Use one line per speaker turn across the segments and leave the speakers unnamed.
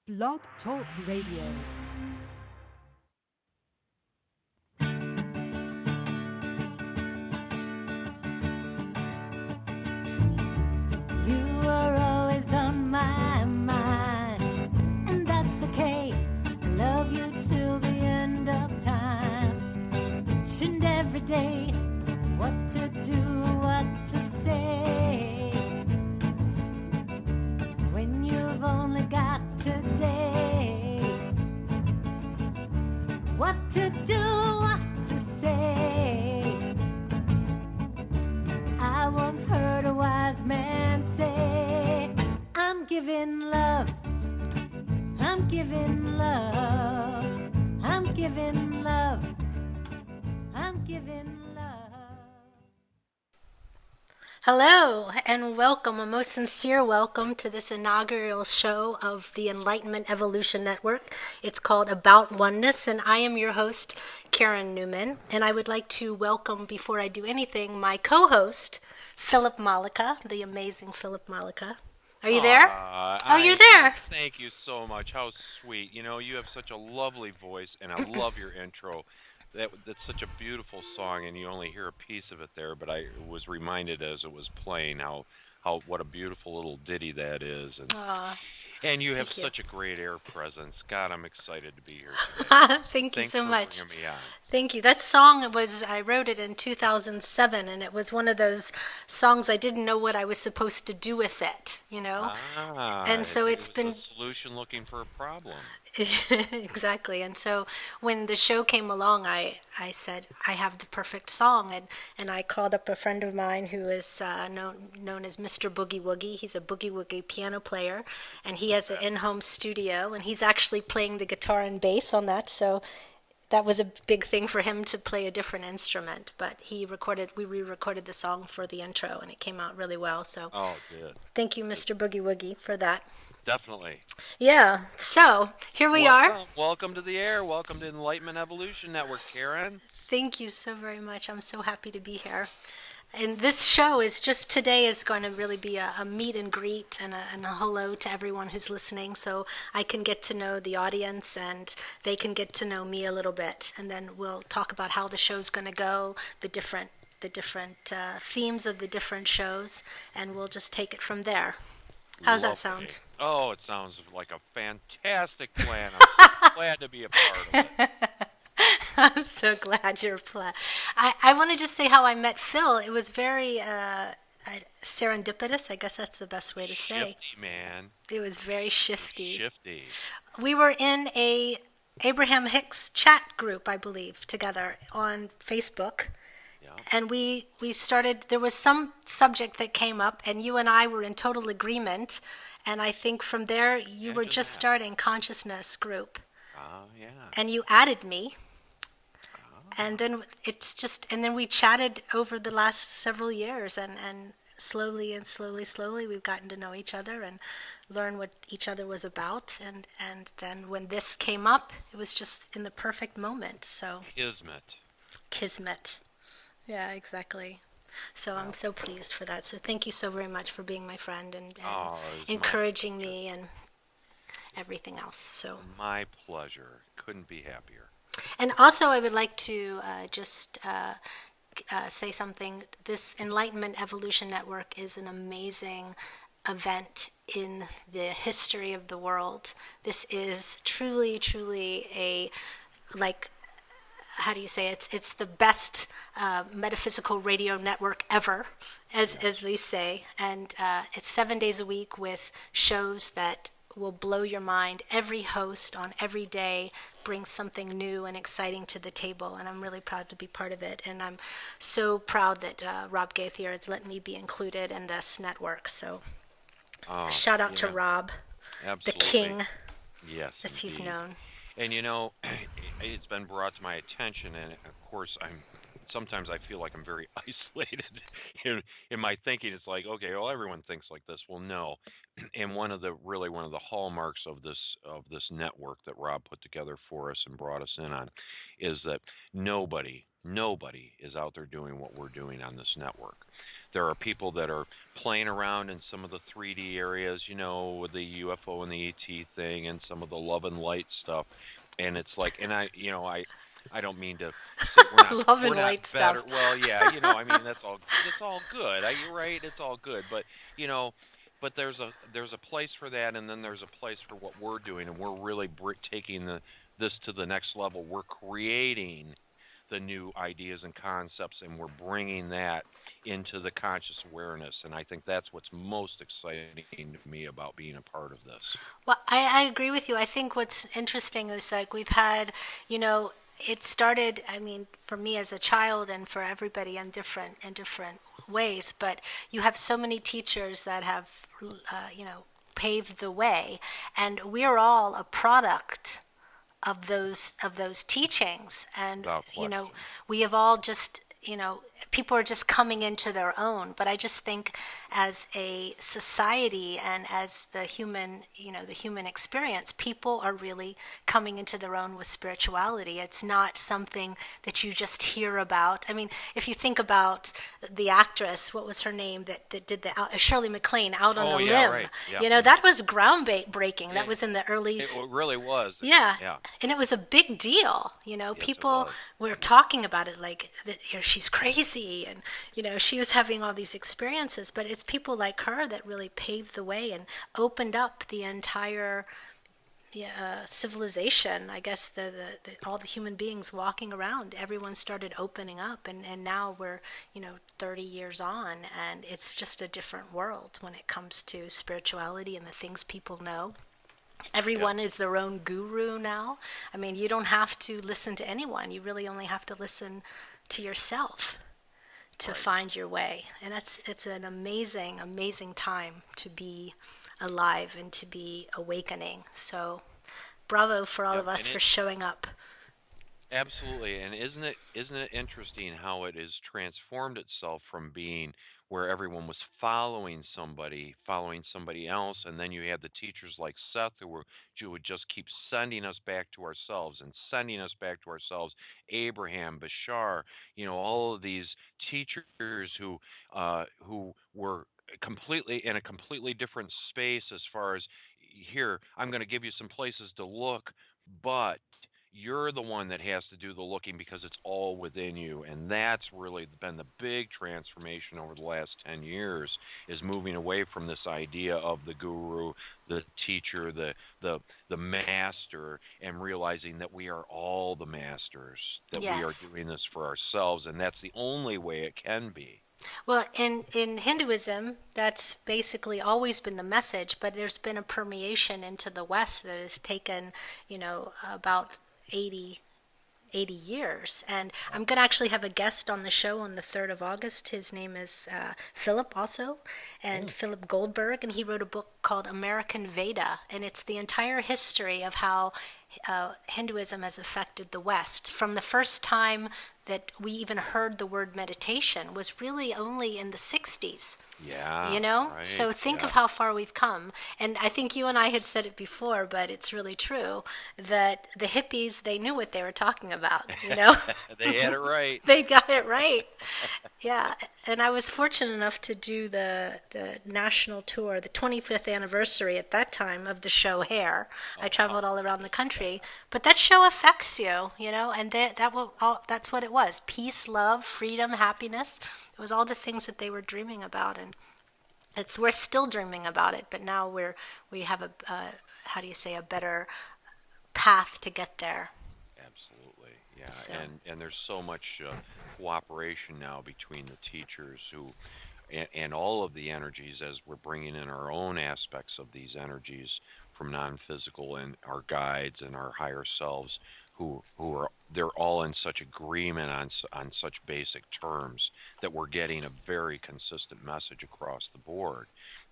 Blog Talk Radio.
Hello and welcome, a most sincere welcome to this inaugural show of the Enlightenment Evolution Network. It's called About Oneness, and I am your host, Karen Neumann. And I would like to welcome, before I do anything, my co-host, Philip Malika, the amazing Philip Malika. Are you there? You're there.
Thank you so much. How sweet. You know, you have such a lovely voice, and I love your intro. That's such a beautiful song, and you only hear a piece of it there, but I was reminded as it was playing what a beautiful little ditty that is. And you have such a great air presence. God, I'm excited to be here today.
Thank you so much.
Thanks for bringing me on.
Thank you. That song I wrote it in 2007, and it was one of those songs I didn't know what I was supposed to do with it, you know? And so it's been
a solution looking for a problem.
Exactly. And so when the show came along, I said, I have the perfect song. And I called up a friend of mine who is known as Mr. Boogie Woogie. He's a boogie woogie piano player, and he has an in-home studio, and he's actually playing the guitar and bass on that. So that was a big thing for him to play a different instrument. But we re-recorded the song for the intro, and it came out really well. So
good.
Thank you, Mr. Boogie Woogie, for that.
Definitely.
Yeah. So here we are.
Welcome to the air. Welcome to Enlightenment Evolution Network, Karen.
Thank you so very much. I'm so happy to be here. And this show today is going to really be a meet and greet and a hello to everyone who's listening, so I can get to know the audience and they can get to know me a little bit. And then we'll talk about how the show's going to go, the different themes of the different shows, and we'll just take it from there. How's that sound?
Oh, it sounds like a fantastic plan. I'm so glad to be a part of it.
I'm so glad you're I want to just say how I met Phil. It was very serendipitous. I guess that's the best way to say.
Shifty, man.
It was very shifty.
Shifty.
We were in a Abraham Hicks chat group, I believe, together on Facebook. And we started, there was some subject that came up, and you and I were in total agreement. And I think from there, you were just starting Consciousness group.
Yeah.
And you added me. And then then we chatted over the last several years, and slowly we've gotten to know each other and learn what each other was about. And then when this came up, it was just in the perfect moment. So Kismet. Yeah, exactly. So I'm so pleased for that. So thank you so very much for being my friend and encouraging me and everything else. So
my pleasure. Couldn't be happier.
And also I would like to say something. This Enlightenment Evolution Network is an amazing event in the history of the world. This is truly how do you say it? It's the best metaphysical radio network ever, as we say. And it's 7 days a week with shows that will blow your mind. Every host on every day brings something new and exciting to the table, and I'm really proud to be part of it. And I'm so proud that Rob Gaither has let me be included in this network. So shout out to Rob,
Absolutely.
The king,
yes,
as he's known.
And you know, it's been brought to my attention, and of course, it's sometimes I feel like I'm very isolated in my thinking. It's like, okay, well, everyone thinks like this. Well, no. And one of the hallmarks of this network that Rob put together for us and brought us in on is that nobody is out there doing what we're doing on this network. There are people that are playing around in some of the 3D areas, with the UFO and the ET thing and some of the love and light stuff. And it's like, and I don't mean to say
Love
we're
and
not
light
better.
stuff.
Well, yeah, I mean that's all good. You're right, it's all good, you know, but there's a place for that, and then there's a place for what we're doing, and we're really taking this to the next level. We're creating the new ideas and concepts, and we're bringing that into the conscious awareness. And I think that's what's most exciting to me about being a part of this.
Well, I agree with you. I think what's interesting is that we've had, it started, I mean, for me as a child and for everybody in different ways, but you have so many teachers that have, paved the way, and we're all a product of those teachings. And we have all just, people are just coming into their own. But I just think as a society and as the human experience, people are really coming into their own with spirituality. It's not something that you just hear about. I mean, if you think about the actress, what was her name, that did the Shirley MacLaine, Out on a Limb.
Right. Yeah.
That was groundbreaking. That was in the early.
It really was.
Yeah.
Yeah.
And it was a big deal.
Yes,
People were talking about it like that. She's crazy, and she was having all these experiences. But it's people like her that really paved the way and opened up the entire civilization. I guess all the human beings walking around, everyone started opening up, and now we're 30 years on, and it's just a different world when it comes to spirituality and the things people know. Everyone is their own guru now. I mean, you don't have to listen to anyone. You really only have to listen to yourself to find your way. And it's an amazing, amazing time to be alive and to be awakening. So bravo for all of us for showing up.
Absolutely. And isn't it interesting how it has transformed itself from being where everyone was following somebody else, and then you had the teachers like Seth who would just keep sending us back to ourselves and sending us back to ourselves. Abraham, Bashar, all of these teachers who were completely in a completely different space as far as, here, I'm going to give you some places to look, but you're the one that has to do the looking because it's all within you. And that's really been the big transformation over the last 10 years, is moving away from this idea of the guru, the teacher, the master, and realizing that we are all the masters, that we are doing this for ourselves, and that's the only way it can be.
Well, in Hinduism, that's basically always been the message, but there's been a permeation into the West that has taken, about 80 years. And I'm going to actually have a guest on the show on the 3rd of August. His name is Philip also, and Philip Goldberg, and he wrote a book called American Veda, and it's the entire history of how Hinduism has affected the West. From the first time that we even heard the word meditation was really only in the 60s.
Yeah. Right.
So think of how far we've come. And I think you and I had said it before, but it's really true, that the hippies, they knew what they were talking about,
They had it right.
They got it right. Yeah. And I was fortunate enough to do the national tour, the 25th anniversary at that time of the show Hair. I traveled all around the country. But that show affects you, and that's what it was. Peace, love, freedom, happiness. It was all the things that they were dreaming about, and we're still dreaming about it. But now we have a better path to get there.
Absolutely, yeah. So. And there's so much cooperation now between the teachers and all of the energies, as we're bringing in our own aspects of these energies from non-physical, and our guides and our higher selves, they're all in such agreement on such basic terms that we're getting a very consistent message across the board.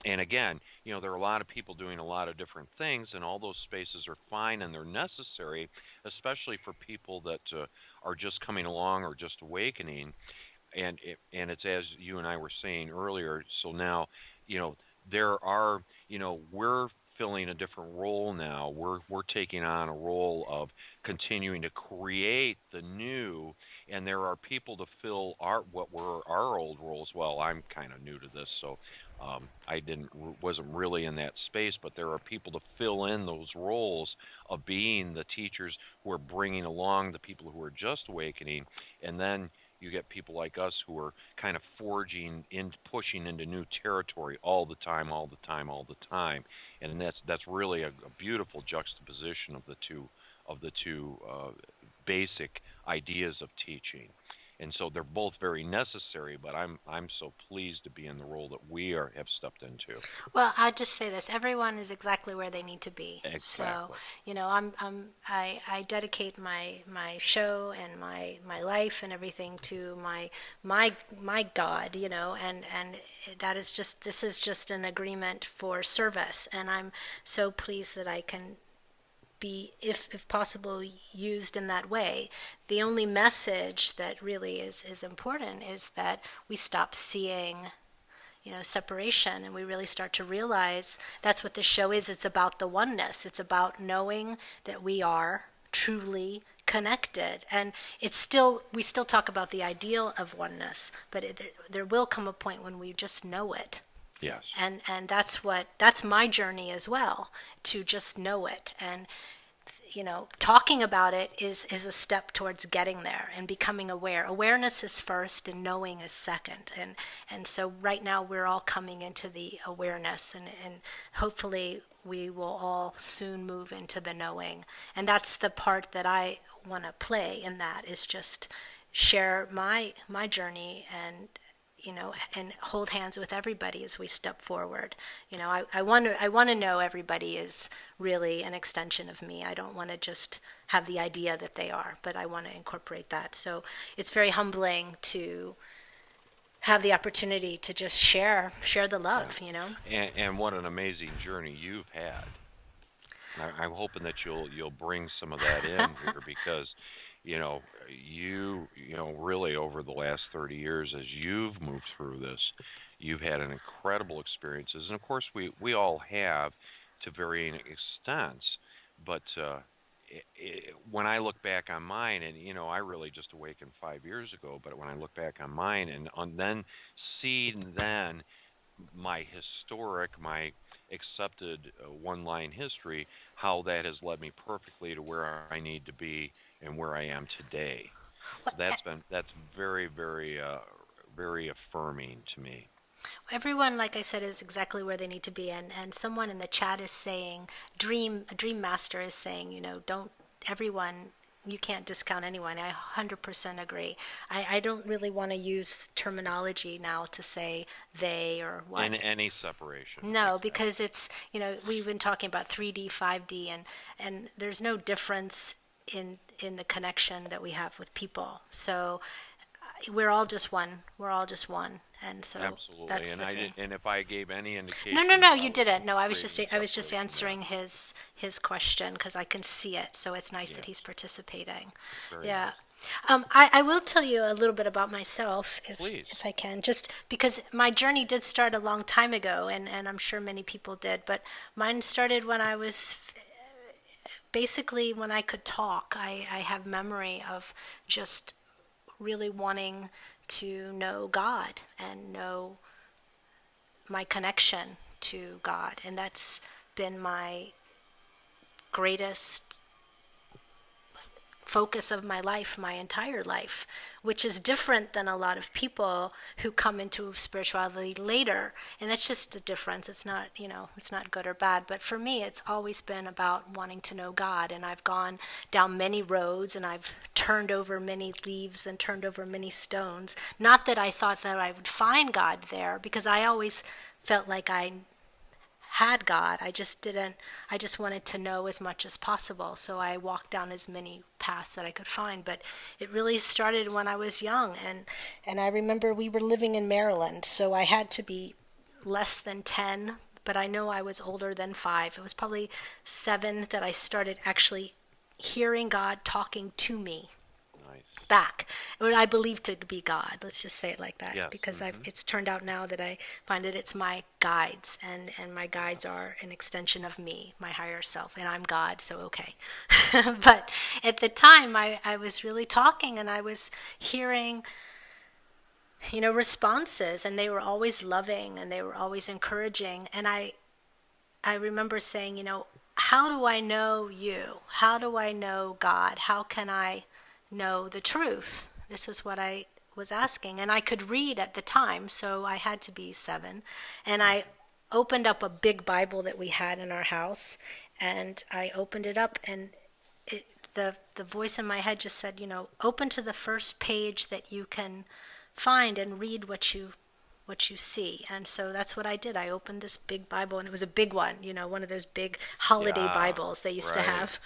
And again, there are a lot of people doing a lot of different things, and all those spaces are fine and they're necessary, especially for people that are just coming along or just awakening. And it's as you and I were saying earlier. So now, there are, we're filling a different role now. We're taking on a role of continuing to create the new, and there are people to fill what were our old roles. Well, I'm kind of new to this, so I wasn't really in that space, but there are people to fill in those roles of being the teachers who are bringing along the people who are just awakening, and then you get people like us who are kind of pushing into new territory all the time, and that's really a beautiful juxtaposition of the two basic ideas of teaching. And so they're both very necessary, but I'm so pleased to be in the role that we have stepped into.
Well, I'll just say this: everyone is exactly where they need to be.
Exactly.
So, I dedicate my show and my life and everything to my God, and this is just an agreement for service, and I'm so pleased that I can be, if possible, used in that way. The only message that really is important is that we stop seeing, separation, and we really start to realize that's what this show is. It's about the oneness. It's about knowing that we are truly connected, and we still talk about the ideal of oneness, but there will come a point when we just know it.
Yes.
And that's my journey as well, to just know it. And talking about it is a step towards getting there and becoming aware. Awareness is first and knowing is second. And so right now we're all coming into the awareness, and hopefully we will all soon move into the knowing. And that's the part that I want to play in that, is just share my journey and hold hands with everybody as we step forward. I want to know everybody is really an extension of me. I don't want to just have the idea that they are, but I want to incorporate that. So it's very humbling to have the opportunity to just share the love,
And what an amazing journey you've had. I'm hoping that you'll bring some of that in here, because you really over the last 30 years, as you've moved through this, you've had an incredible experiences. And of course, we all have to varying extents. But when I look back on mine, and I really just awakened 5 years ago, but when I look back on mine and then seeing my accepted one-line history, how that has led me perfectly to where I need to be and where I am today. So that's very, very, very affirming to me.
Everyone, like I said, is exactly where they need to be, and someone in the chat is saying, Dream Master is saying, don't everyone. You can't discount anyone. I 100% agree. I don't really want to use terminology now to say they or what.
In any separation.
No, because it's, we've been talking about 3D, 5D, and there's no difference in the connection that we have with people. So we're all just one. We're all just one. And so
absolutely.
That's the thing.
And if I gave any indication,
no, you didn't. No, I was just answering his question, because I can see it. So it's nice that he's participating.
Very
yeah.
nice.
I will tell you a little bit about myself, if I can, just because my journey did start a long time ago, and I'm sure many people did, but mine started when I was basically when I could talk. I have memory of just really wanting to know God and know my connection to God, and that's been my greatest focus of my life, my entire life, which is different than a lot of people who come into spirituality later. And that's just a difference. It's not, it's not good or bad. But for me, it's always been about wanting to know God. And I've gone down many roads, and I've turned over many leaves and turned over many stones. Not that I thought that I would find God there, because I always felt like I had God. I just wanted to know as much as possible. So I walked down as many paths that I could find. But it really started when I was young. And I remember we were living in Maryland, so I had to be less than 10, but I know I was older than 5. It was probably 7 that I started actually hearing God talking to me.
Nice.
Back, what I believe to be God. Let's just say it like that,
Yes.
because it's turned out now that I find that it's my guides, and my guides are an extension of me, my higher self, and I'm God, so okay. But at the time, I was really talking, and I was hearing, responses, and they were always loving, and they were always encouraging, and I remember saying, how do I know you? How do I know God? How can I know the truth? This is what I was asking. And I could read at the time, so I had to be 7. And I opened up a big Bible that we had in our house, and I opened it up, and the voice in my head just said, open to the first page that you can find and read what you see. And so that's what I did. I opened this big Bible, and it was a big one, one of those big holiday Bibles they used to have.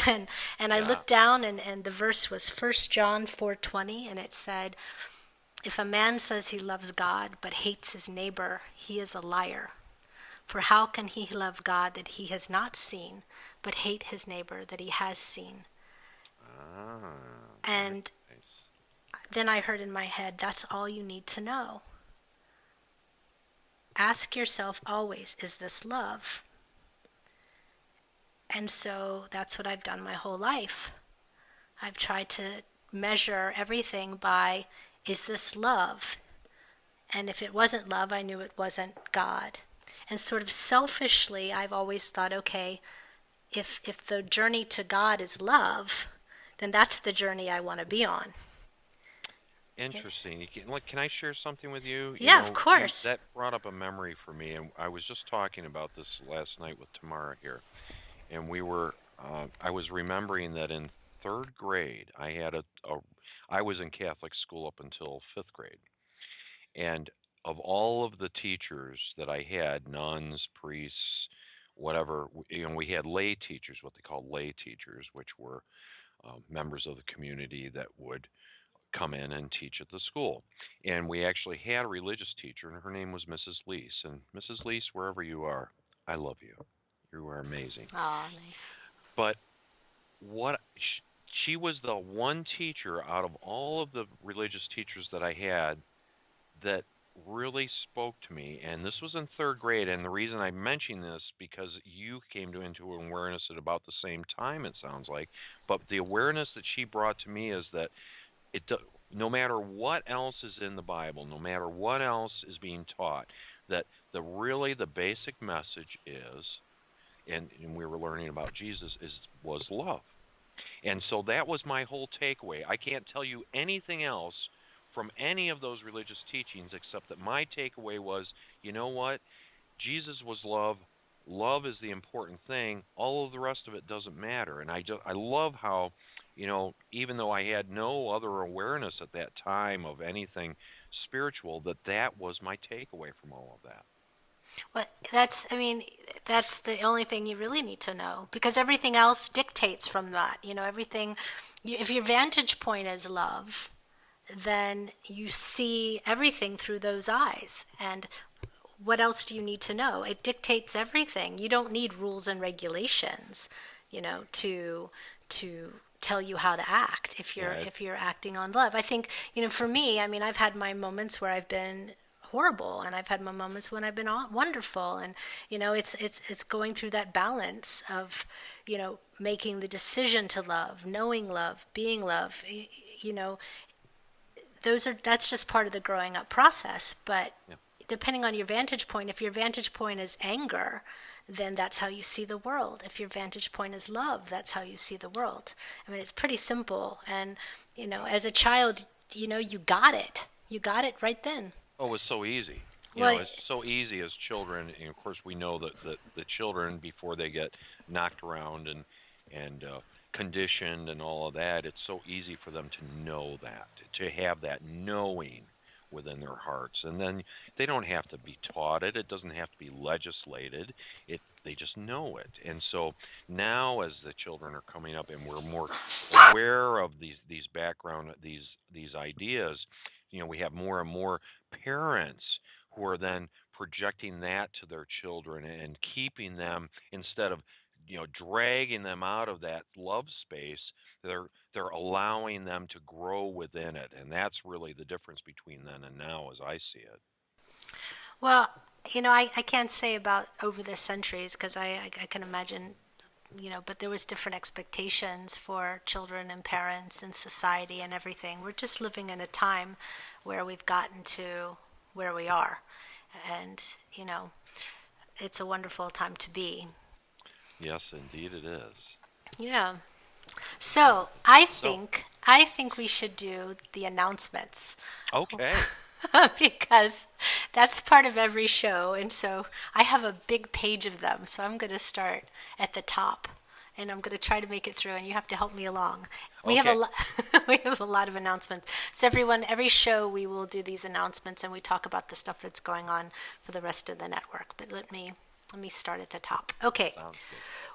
And I looked down, and the verse was 1 John 4:20, and it said, if a man says he loves God but hates his neighbor, he is a liar. For how can he love God that he has not seen, but hate his neighbor that he has seen? And then I heard in my head, that's all you need to know. Ask yourself always, is this love? And so that's what I've done my whole life. I've tried to measure everything by, is this love? And if it wasn't love, I knew it wasn't God. And sort of selfishly, I've always thought, okay, if the journey to God is love, then that's the journey I want to be on.
Interesting. Can I share something with you?
Yeah, of course.
That brought up a memory for me, and I was just talking about this last night with Tamara here, and I was remembering that in 3rd grade, I was in Catholic school up until 5th grade, and of all of the teachers that I had, nuns, priests, whatever, we had lay teachers, what they called lay teachers, which were members of the community that would come in and teach at the school. And we actually had a religious teacher, and her name was Mrs. Lease. And Mrs. Lease, wherever you are, I love you. You are amazing.
Oh, nice.
But she was the one teacher out of all of the religious teachers that I had that really spoke to me. And this was in 3rd grade. And the reason I mention this, because you came into awareness at about the same time, it sounds like. But the awareness that she brought to me is that no matter what else is in the Bible, no matter what else is being taught, that the basic message is, and we were learning about Jesus, was love. And so that was my whole takeaway. I can't tell you anything else from any of those religious teachings except that my takeaway was, you know what? Jesus was love. Love is the important thing. All of the rest of it doesn't matter. And I love how, even though I had no other awareness at that time of anything spiritual, that was my takeaway from all of that.
Well, that's the only thing you really need to know, because everything else dictates from that. If your vantage point is love, then you see everything through those eyes. And what else do you need to know? It dictates everything. You don't need rules and regulations, to tell you how to act if you're acting on love. I think, for me, I've had my moments where I've been horrible, and I've had my moments when I've been wonderful, and it's going through that balance of making the decision to love, knowing love, being love. That's just part of the growing up process. But depending on your vantage point, if your vantage point is anger, then that's how you see the world. If your vantage point is love, that's how you see the world. It's pretty simple. And, as a child, you got it. You got it right then.
Oh, it was so easy. It's so easy as children. And, of course, we know that the children, before they get knocked around and conditioned and all of that, it's so easy for them to know that, to have that knowing within their hearts. And then they don't have to be taught it. It doesn't have to be legislated. They just know it. And so now, as the children are coming up and we're more aware of these background, these ideas, we have more and more parents who are then projecting that to their children and keeping them, instead of dragging them out of that love space, they're allowing them to grow within it. And that's really the difference between then and now, as I see it.
Well, I can't say about over the centuries, because I can imagine, but there was different expectations for children and parents and society and everything. We're just living in a time where we've gotten to where we are. And, it's a wonderful time to be.
Yes, indeed it is.
Yeah. So I think we should do the announcements.
Okay.
Because that's part of every show, and so I have a big page of them. So I'm going to start at the top, and I'm going to try to make it through, and you have to help me along. We have a lot of announcements. So every show we will do these announcements, and we talk about the stuff that's going on for the rest of the network. But let me start at the top. Okay.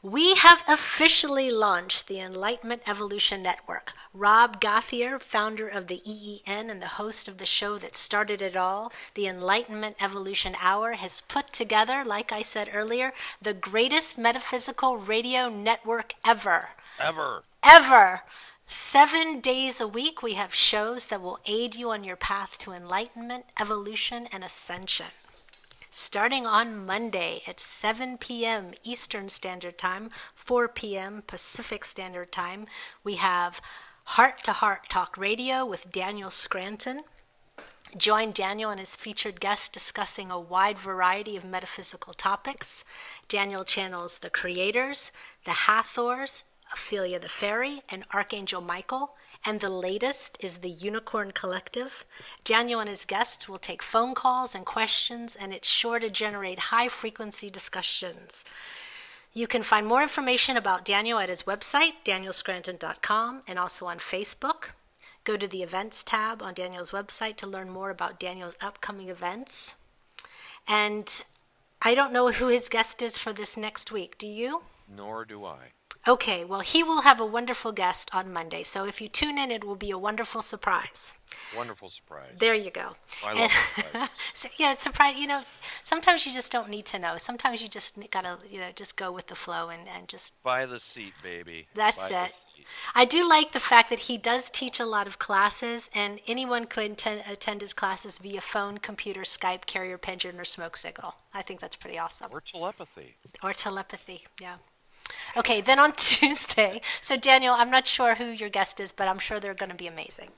We have officially launched the Enlightenment Evolution Network. Rob Gauthier, founder of the EEN and the host of the show that started it all, the Enlightenment Evolution Hour, has put together, like I said earlier, the greatest metaphysical radio network ever. Ever. 7 days a week, we have shows that will aid you on your path to enlightenment, evolution, and ascension. Starting on Monday at 7 p.m. Eastern Standard Time, 4 p.m. Pacific Standard Time, we have Heart to Heart Talk Radio with Daniel Scranton. Join Daniel and his featured guests discussing a wide variety of metaphysical topics. Daniel channels the Creators, the Hathors, Ophelia the Fairy, and Archangel Michael. And the latest is the Unicorn Collective. Daniel and his guests will take phone calls and questions, and it's sure to generate high-frequency discussions. You can find more information about Daniel at his website, danielscranton.com, and also on Facebook. Go to the Events tab on Daniel's website to learn more about Daniel's upcoming events. And I don't know who his guest is for this next week. Do you?
Nor do I.
Okay, well, he will have a wonderful guest on Monday. So if you tune in, it will be a wonderful surprise.
Wonderful surprise.
There you go.
I love surprise.
So, yeah, surprise. Sometimes you just don't need to know. Sometimes you just gotta, just go with the flow and just
buy the seat, baby.
That's it. I do like the fact that he does teach a lot of classes, and anyone could attend his classes via phone, computer, Skype, carrier pigeon, or smoke signal. I think that's pretty awesome.
Or telepathy.
Yeah. Okay, then on Tuesday, so Daniel, I'm not sure who your guest is, but I'm sure they're going to be amazing.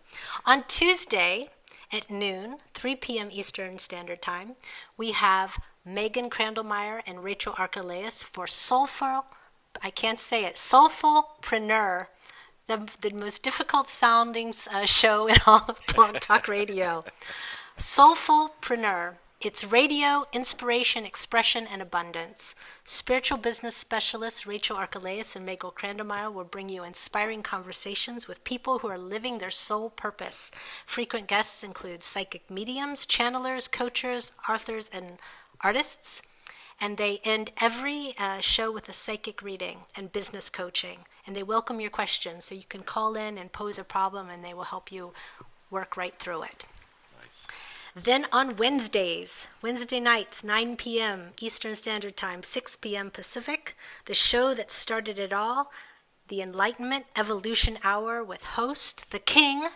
On Tuesday at noon, 3 p.m. Eastern Standard Time, we have Megan Crandallmeyer and Rachel Archelaus for Soulfulpreneur, the most difficult sounding show in all of Blog Talk Radio. Soulfulpreneur. It's radio, inspiration, expression, and abundance. Spiritual business specialists Rachel Archelaus and Megan Crandallmeyer will bring you inspiring conversations with people who are living their soul purpose. Frequent guests include psychic mediums, channelers, coaches, authors, and artists. And they end every show with a psychic reading and business coaching. And they welcome your questions, so you can call in and pose a problem, and they will help you work right through it. Then on Wednesday nights, 9 p.m. Eastern Standard Time, 6 p.m. Pacific, the show that started it all, the Enlightenment Evolution Hour with host, the King,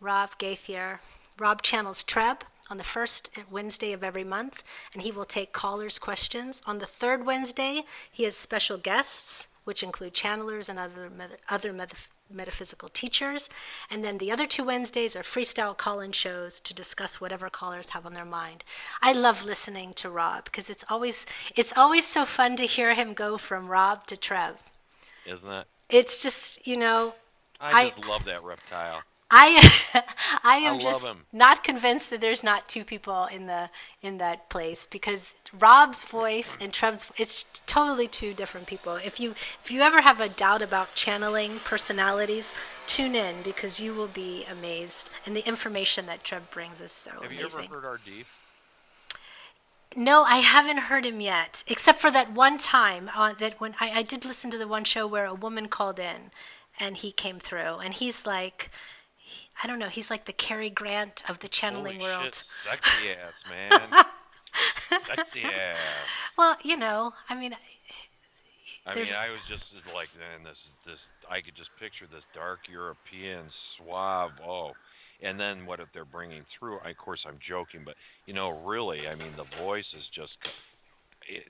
Rob Gauthier. Rob channels Treb on the first Wednesday of every month, and he will take callers' questions. On the third Wednesday, he has special guests, which include channelers and other metaphysical teachers. And then the other 2 Wednesdays are freestyle call-in shows to discuss whatever callers have on their mind. I love listening to Rob because it's always so fun to hear him go from Rob to Trev.
Isn't it?
It's just,
I just love that reptile.
I I
I
am
love
just
him.
not convinced that there's not two people in that place, because Rob's voice and Trev's, it's totally two different people. If you ever have a doubt about channeling personalities, tune in, because you will be amazed, and the information that Trev brings is so
Have you ever
amazing.
heard our Deep?
No, I haven't heard him yet, except for that one time that when I did listen to the one show where a woman called in and he came through, and he's like, I don't know, he's like the Cary Grant of the
Holy
channeling
shit,
world.
sexy ass, man. Sexy ass.
Well, I mean,
I
there's
mean, I was just like, man, this. I could just picture this dark European suave. Oh, and then what if they're bringing through? Of course, I'm joking, but really, I mean, the voice is just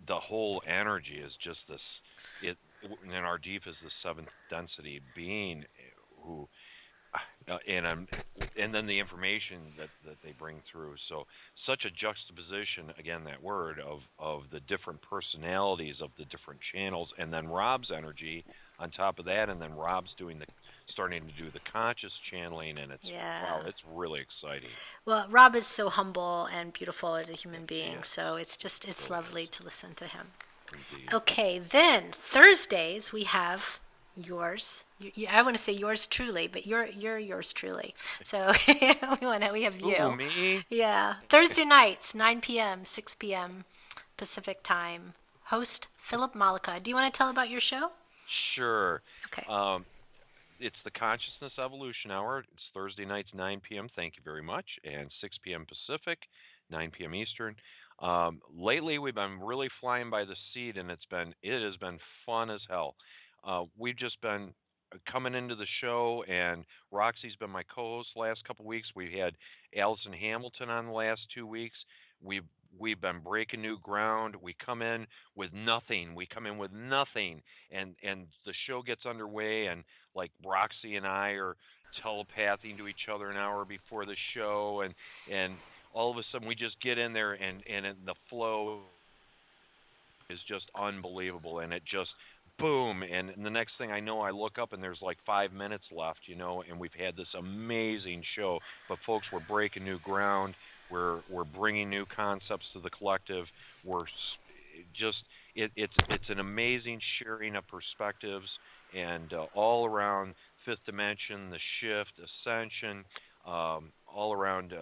the whole energy is just this. It and our deep is the seventh density being who and and then the information that they bring through. So such a juxtaposition, again, that word of the different personalities of the different channels, and then Rob's energy on top of that, and then Rob's starting to do the conscious channeling, and
yeah.
it's really exciting.
Well, Rob is so humble and beautiful as a human being,
Yeah,
so it's
really
lovely
is.
to listen to him.
Indeed.
Okay, then Thursdays we have yours. I want to say yours truly, but you're yours truly. So we have you.
Ooh, me?
Yeah, Thursday nights, 9 p.m., 6 p.m. Pacific time. Host Philip Malika. Do you want to tell about your show?
Sure.
Okay.
It's the Consciousness Evolution Hour. It's Thursday nights, 9 p.m. Thank you very much. And 6 p.m. Pacific, 9 p.m. Eastern. Lately, we've been really flying by the seat, and it has been fun as hell. We've just been coming into the show, and Roxy's been my co-host the last couple weeks. We had Allison Hamilton on the last 2 weeks. We've we've been breaking new ground. We come in with nothing. We come in with nothing, and the show gets underway, and like Roxy and I are telepathing to each other an hour before the show, and all of a sudden we just get in there, and the flow is just unbelievable, and it just boom, and the next thing I know, I look up and there's like 5 minutes left, and we've had this amazing show. But folks, we're breaking new ground. We're bringing new concepts to the collective. We're just it's an amazing sharing of perspectives, and all around fifth dimension, the shift, ascension, all around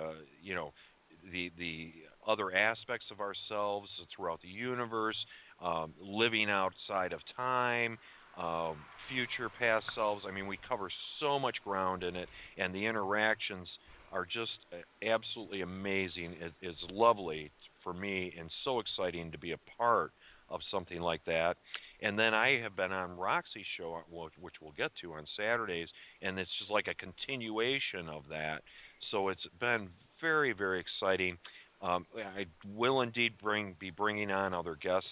the other aspects of ourselves throughout the universe, living outside of time, future, past selves. I mean, we cover so much ground in it, and the interactions are just absolutely amazing. It's lovely for me and so exciting to be a part of something like that. And then I have been on Roxy's show, which we'll get to on Saturdays, and it's just like a continuation of that. So it's been very, very exciting. I will indeed be bringing on other guests,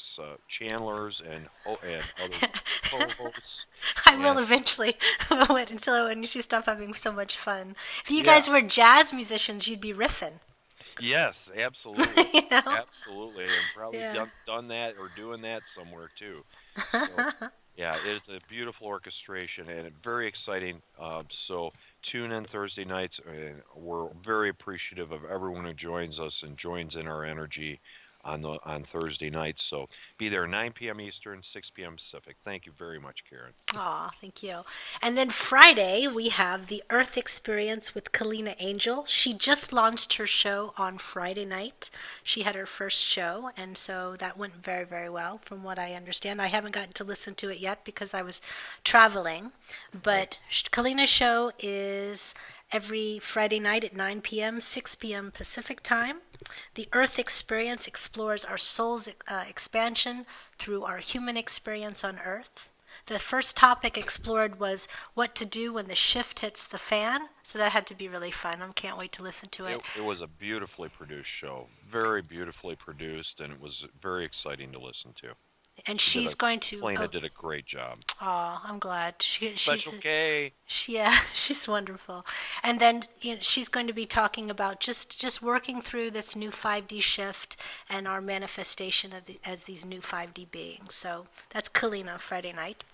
channelers, and other co-hosts.
I will
And
eventually, but until when you stop having so much fun. If you
yeah,
guys were jazz musicians, you'd be riffing.
yes, absolutely,
you know?
absolutely, and probably
Yeah.
done that or doing that somewhere too. So yeah, it's a beautiful orchestration and very exciting. So tune in Thursday nights, and we're very appreciative of everyone who joins us and joins in our energy on Thursday nights. So be there 9 p.m. Eastern, 6 p.m. Pacific. Thank you very much, Karen.
Aw, thank you. And then Friday, we have the Earth Experience with Kalina Angel. She just launched her show on Friday night. She had her first show, and so that went very, very well, from what I understand. I haven't gotten to listen to it yet because I was traveling, but Kalina's show is every Friday night at 9 p.m., 6 p.m. Pacific time. The Earth Experience explores our soul's expansion through our human experience on Earth. The first topic explored was what to do when the shift hits the fan. So that had to be really fun. I can't wait to listen to it.
It was a beautifully produced show, very beautifully produced, and it was very exciting to listen to.
And she's going to.
Plana did a great job.
Oh, I'm glad.
Special K.
Yeah, she's wonderful. And then she's going to be talking about just working through this new 5D shift and our manifestation as these new 5D beings. So that's Kalina Friday night.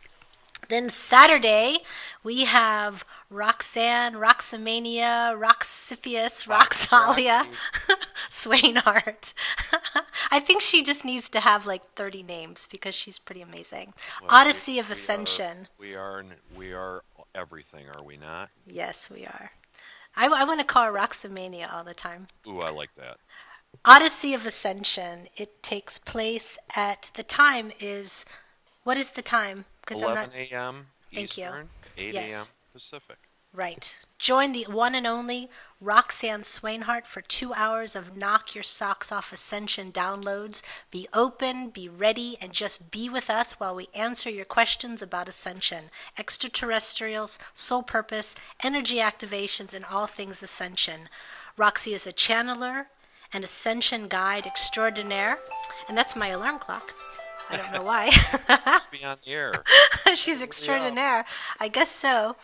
Then Saturday, we have Roxanne, Roxamania, Roxiphius, Roxalia, Swainhart. I think she just needs to have like 30 names because she's pretty amazing.
Well,
Odyssey of Ascension.
We are everything, are we not?
Yes, we are. I want to call her Roxamania all the time.
Ooh, I like that.
Odyssey of Ascension. It takes place at, the time is, what is the time?
'Cause 11 a.m.
Thank
Eastern,
you.
8
Yes.
a.m. Pacific.
Right. Join the one and only Roxanne Swainhart for 2 hours of knock your socks off ascension downloads. Be open, be ready, and just be with us while we answer your questions about ascension, extraterrestrials, soul purpose, energy activations, and all things ascension. Roxy is a channeler, an ascension guide extraordinaire, and that's my alarm clock. I don't know why.
Be on the air.
She's extraordinaire. I guess so.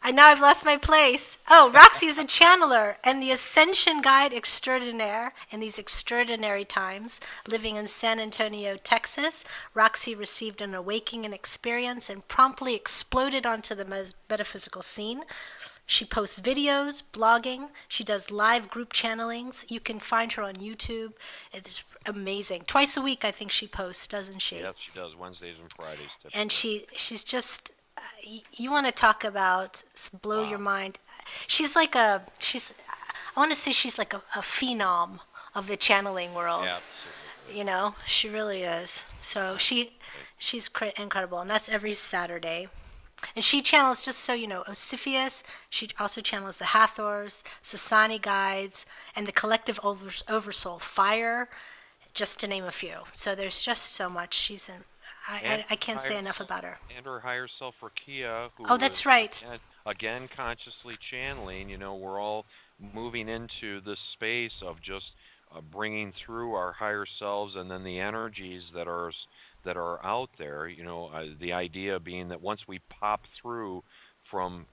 I've lost my place. Oh, Roxy is a channeler and the ascension guide extraordinaire in these extraordinary times. Living in San Antonio, Texas, Roxy received an awakening experience and promptly exploded onto the metaphysical scene. She posts videos, blogging. She does live group channelings. You can find her on YouTube. It's amazing. Twice a week, I think she posts, doesn't she?
Yes, she does. Wednesdays and Fridays. Typically.
And she's just, you want to talk about blow your mind. She's like I want to say she's like a phenom of the channeling world.
Absolutely.
You know, she really is. So she's incredible. And that's every Saturday. And she channels, just so you know, Osiphius. She also channels the Hathors, Sasani guides, and the collective oversoul fire, just to name a few. So there's just so much. She's in. I can't say enough about her.
And her higher self, Rakia.
Oh, that's right.
Again, consciously channeling. You know, we're all moving into this space of just bringing through our higher selves, and then the energies that are out there. You know, the idea being that once we pop through from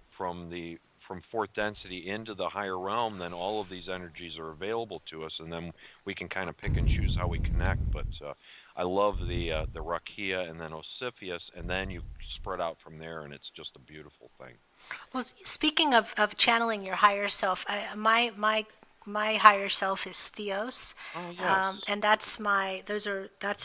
fourth density into the higher realm, then all of these energies are available to us, and then we can kind of pick and choose how we connect. But I love the Rakia and then Osiphius, and then you spread out from there, and it's just a beautiful thing.
Well, speaking of channeling your higher self, my higher self is Theos, and that's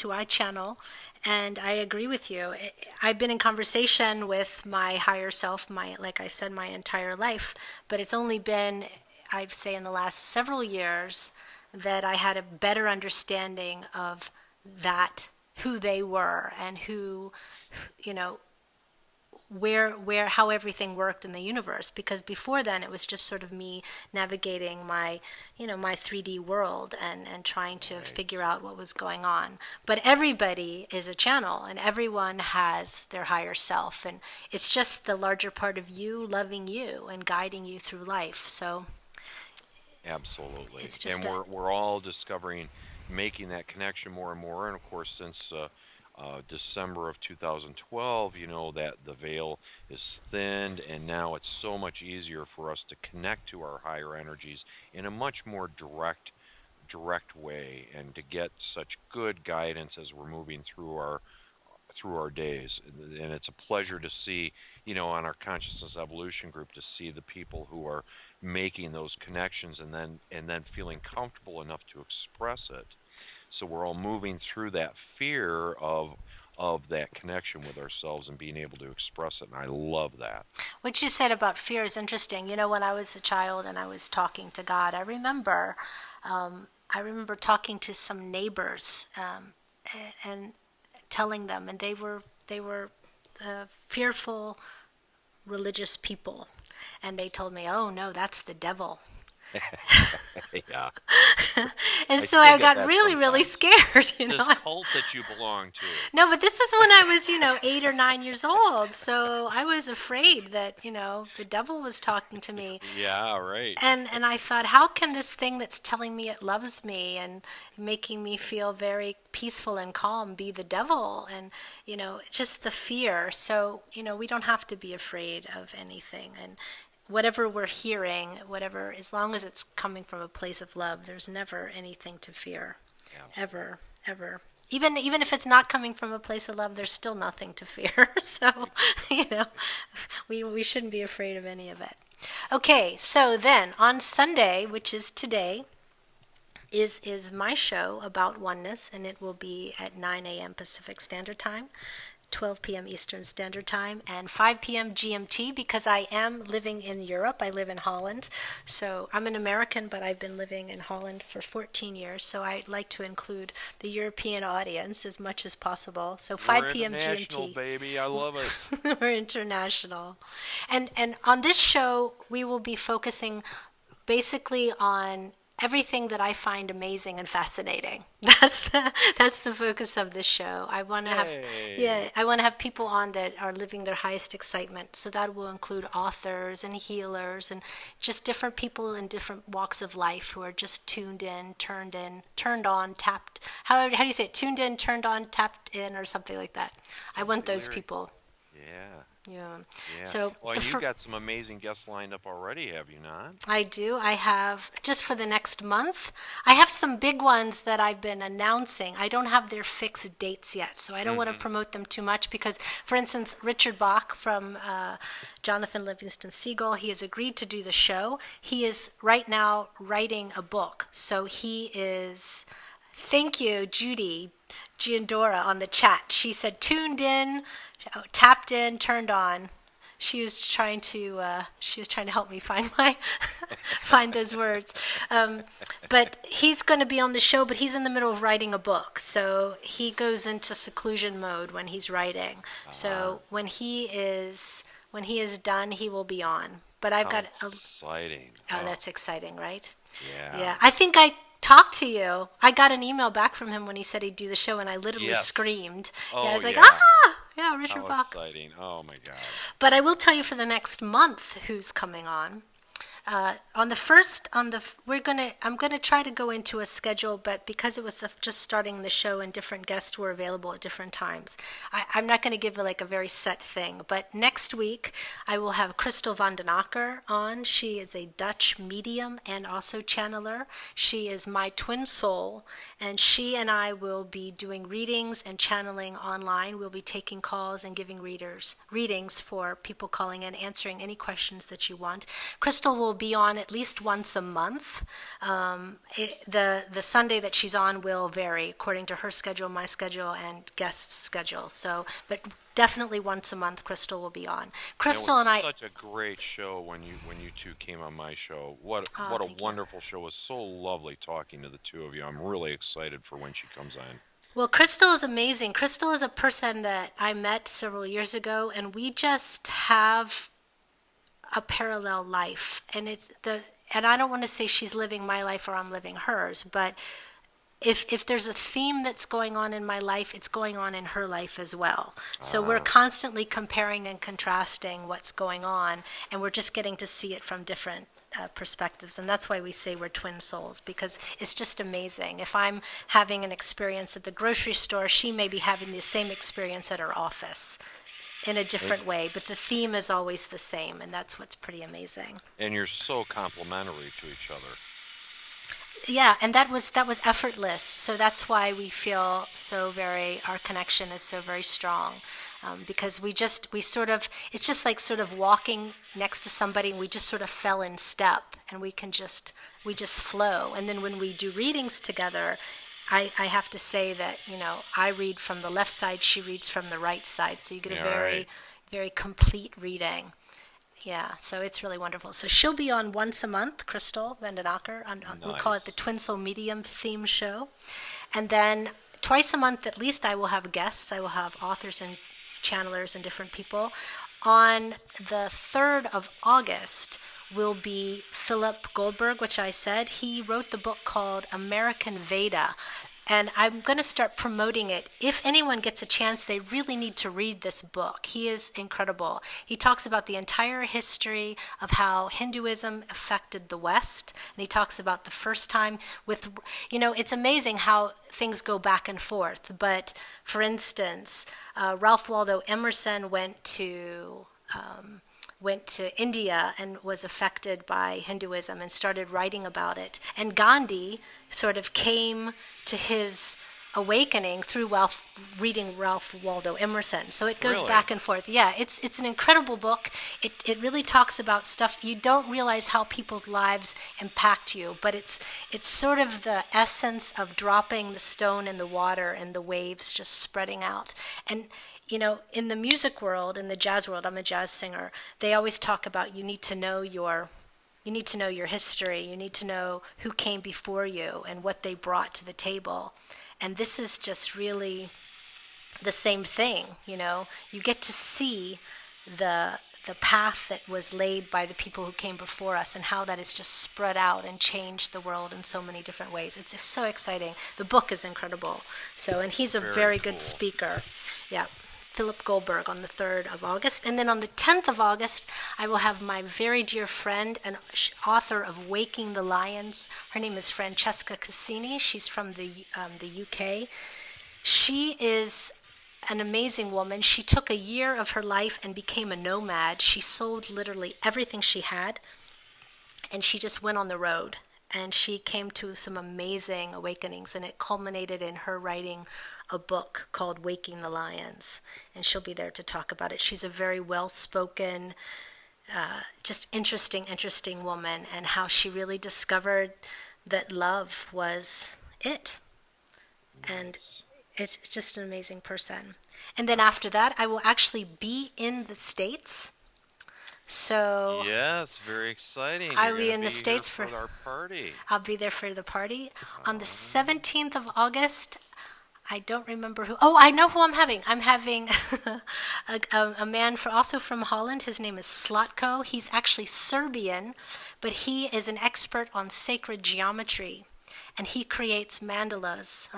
who I channel, and I agree with you. I've been in conversation with my higher self, like I said, my entire life, but it's only been, I'd say, in the last several years that I had a better understanding of that, who they were, and who, you know, how everything worked in the universe. Because before then, it was just sort of me navigating my 3D world and trying to figure out what was going on. But everybody is a channel, and everyone has their higher self, and it's just the larger part of you loving you and guiding you through life. So
absolutely,
it's just
and we're all discovering, making that connection more and more. And of course, since December of 2012, you know, that the veil is thinned, and now it's so much easier for us to connect to our higher energies in a much more direct way, and to get such good guidance as we're moving through our days. And it's a pleasure to see, you know, on our consciousness evolution group, to see the people who are making those connections and then feeling comfortable enough to express it. So we're all moving through that fear of that connection with ourselves and being able to express it, and I love that.
What you said about fear is interesting. You know, when I was a child and I was talking to God, I remember talking to some neighbors and telling them, and they were fearful religious people, and they told me, "Oh no, that's the devil."
Yeah.
And so I got really scared, you know.
The cult that you belong to.
No, but this is when I was, 8 or 9 years old. So I was afraid that, the devil was talking to me.
Yeah, right.
And I thought, how can this thing that's telling me it loves me and making me feel very peaceful and calm be the devil? And, just the fear. So, we don't have to be afraid of anything. And whatever we're hearing, as long as it's coming from a place of love, there's never anything to fear. Yeah. Ever. Even if it's not coming from a place of love, there's still nothing to fear. So, we shouldn't be afraid of any of it. Okay, so then on Sunday, which is today, is my show about oneness, and it will be at 9 a.m. Pacific Standard Time, 12 p.m. Eastern Standard Time, and 5 p.m. GMT, because I am living in Europe. I live in Holland. So I'm an American, but I've been living in Holland for 14 years. So I like to include the European audience as much as possible. So 5 p.m. GMT.
We're international, baby. I love it.
We're international. And on this show, we will be focusing basically on everything that I find amazing and fascinating. That's the focus of this show. I want to have people on that are living their highest excitement. So that will include authors and healers and just different people in different walks of life who are just tuned in, turned on, tapped. How do you say it? Tuned in, turned on, tapped in, or something like that. I want those people. Yeah. So,
well, you've got some amazing guests lined up already, have you not?
I do. I have, just for the next month, I have some big ones that I've been announcing. I don't have their fixed dates yet, so I don't want to promote them too much because, for instance, Richard Bach from Jonathan Livingston Seagull, he has agreed to do the show. He is right now writing a book, so he is... Thank you, Judy Giandora on the chat. She said tuned in, tapped in, turned on. She was trying to help me find find those words. But he's going to be on the show, but he's in the middle of writing a book, so he goes into seclusion mode when he's writing. So when he is done, he will be on. But I've got
exciting.
Oh, that's exciting, right?
Yeah.
I think I talked to you. I got an email back from him when he said he'd do the show, and I literally screamed. I was like, Richard Bach.
Exciting. Oh my God.
But I will tell you for the next month who's coming on. I'm gonna try to go into a schedule, but because it was just starting the show and different guests were available at different times, I'm not going to give a very set thing. But next week I will have Crystal van den Akker on. She is a Dutch medium and also channeler. She is my twin soul, and she and I will be doing readings and channeling online. We'll be taking calls and giving readings for people calling in, answering any questions that you want. Crystal will be on at least once a month. The Sunday that she's on will vary according to her schedule, my schedule, and guests' schedule. So, but definitely once a month, Crystal will be on. Crystal and I.
Such a great show when you two came on my show. What a wonderful show! It was so lovely talking to the two of you. I'm really excited for when she comes on.
Well, Crystal is amazing. Crystal is a person that I met several years ago, and we just have a parallel life, and I don't want to say she's living my life or I'm living hers, but if there's a theme that's going on in my life, it's going on in her life as well. So we're constantly comparing and contrasting what's going on, and we're just getting to see it from different perspectives, and that's why we say we're twin souls, because it's just amazing. If I'm having an experience at the grocery store, she may be having the same experience at her office in a different way, but the theme is always the same, and that's what's pretty amazing.
And you're so complementary to each other.
Yeah, and that was effortless. So that's why we feel our connection is so very strong, because it's just like sort of walking next to somebody, and we just sort of fell in step, and we just flow. And then when we do readings together, I have to say that, I read from the left side, she reads from the right side. So you get a very, very complete reading. Yeah, so it's really wonderful. So she'll be on once a month, Crystal van den Akker. We'll call it the Twin Soul Medium theme show. And then twice a month at least I will have guests. I will have authors and channelers and different people. On the 3rd of August will be Philip Goldberg, which I said. He wrote the book called American Veda, and I'm going to start promoting it. If anyone gets a chance, they really need to read this book. He is incredible. He talks about the entire history of how Hinduism affected the West, and he talks about the first time it's amazing how things go back and forth. But, for instance, Ralph Waldo Emerson went to India and was affected by Hinduism and started writing about it. And Gandhi sort of came to his awakening through reading Ralph Waldo Emerson. So it goes
Really?
back and forth. Yeah, it's an incredible book. It really talks about stuff you don't realize how people's lives impact you, but it's sort of the essence of dropping the stone in the water and the waves just spreading out. And in the music world, in the jazz world, I'm a jazz singer. They always talk about you need to know your history. You need to know who came before you and what they brought to the table. And this is just really the same thing, You get to see the path that was laid by the people who came before us and how that has just spread out and changed the world in so many different ways. It's just so exciting. The book is incredible. And he's a very good speaker. Yeah. Philip Goldberg on the 3rd of August. And then on the 10th of August, I will have my very dear friend and author of Waking the Lions. Her name is Francesca Cassini. She's from the UK. She is an amazing woman. She took a year of her life and became a nomad. She sold literally everything she had, and she just went on the road. And she came to some amazing awakenings, and it culminated in her writing a book called Waking the Lions. And she'll be there to talk about it. She's a very well-spoken, just interesting woman, and how she really discovered that love was it. And it's just an amazing person. And then after that, I will actually be in the States. So
yes, very exciting.
I'll be in the States
for our party.
I'll be there for the party on the 17th of August. I don't remember who. Oh, I know who I'm having. I'm having a man also from Holland. His name is Slatko. He's actually Serbian, but he is an expert on sacred geometry, and he creates mandalas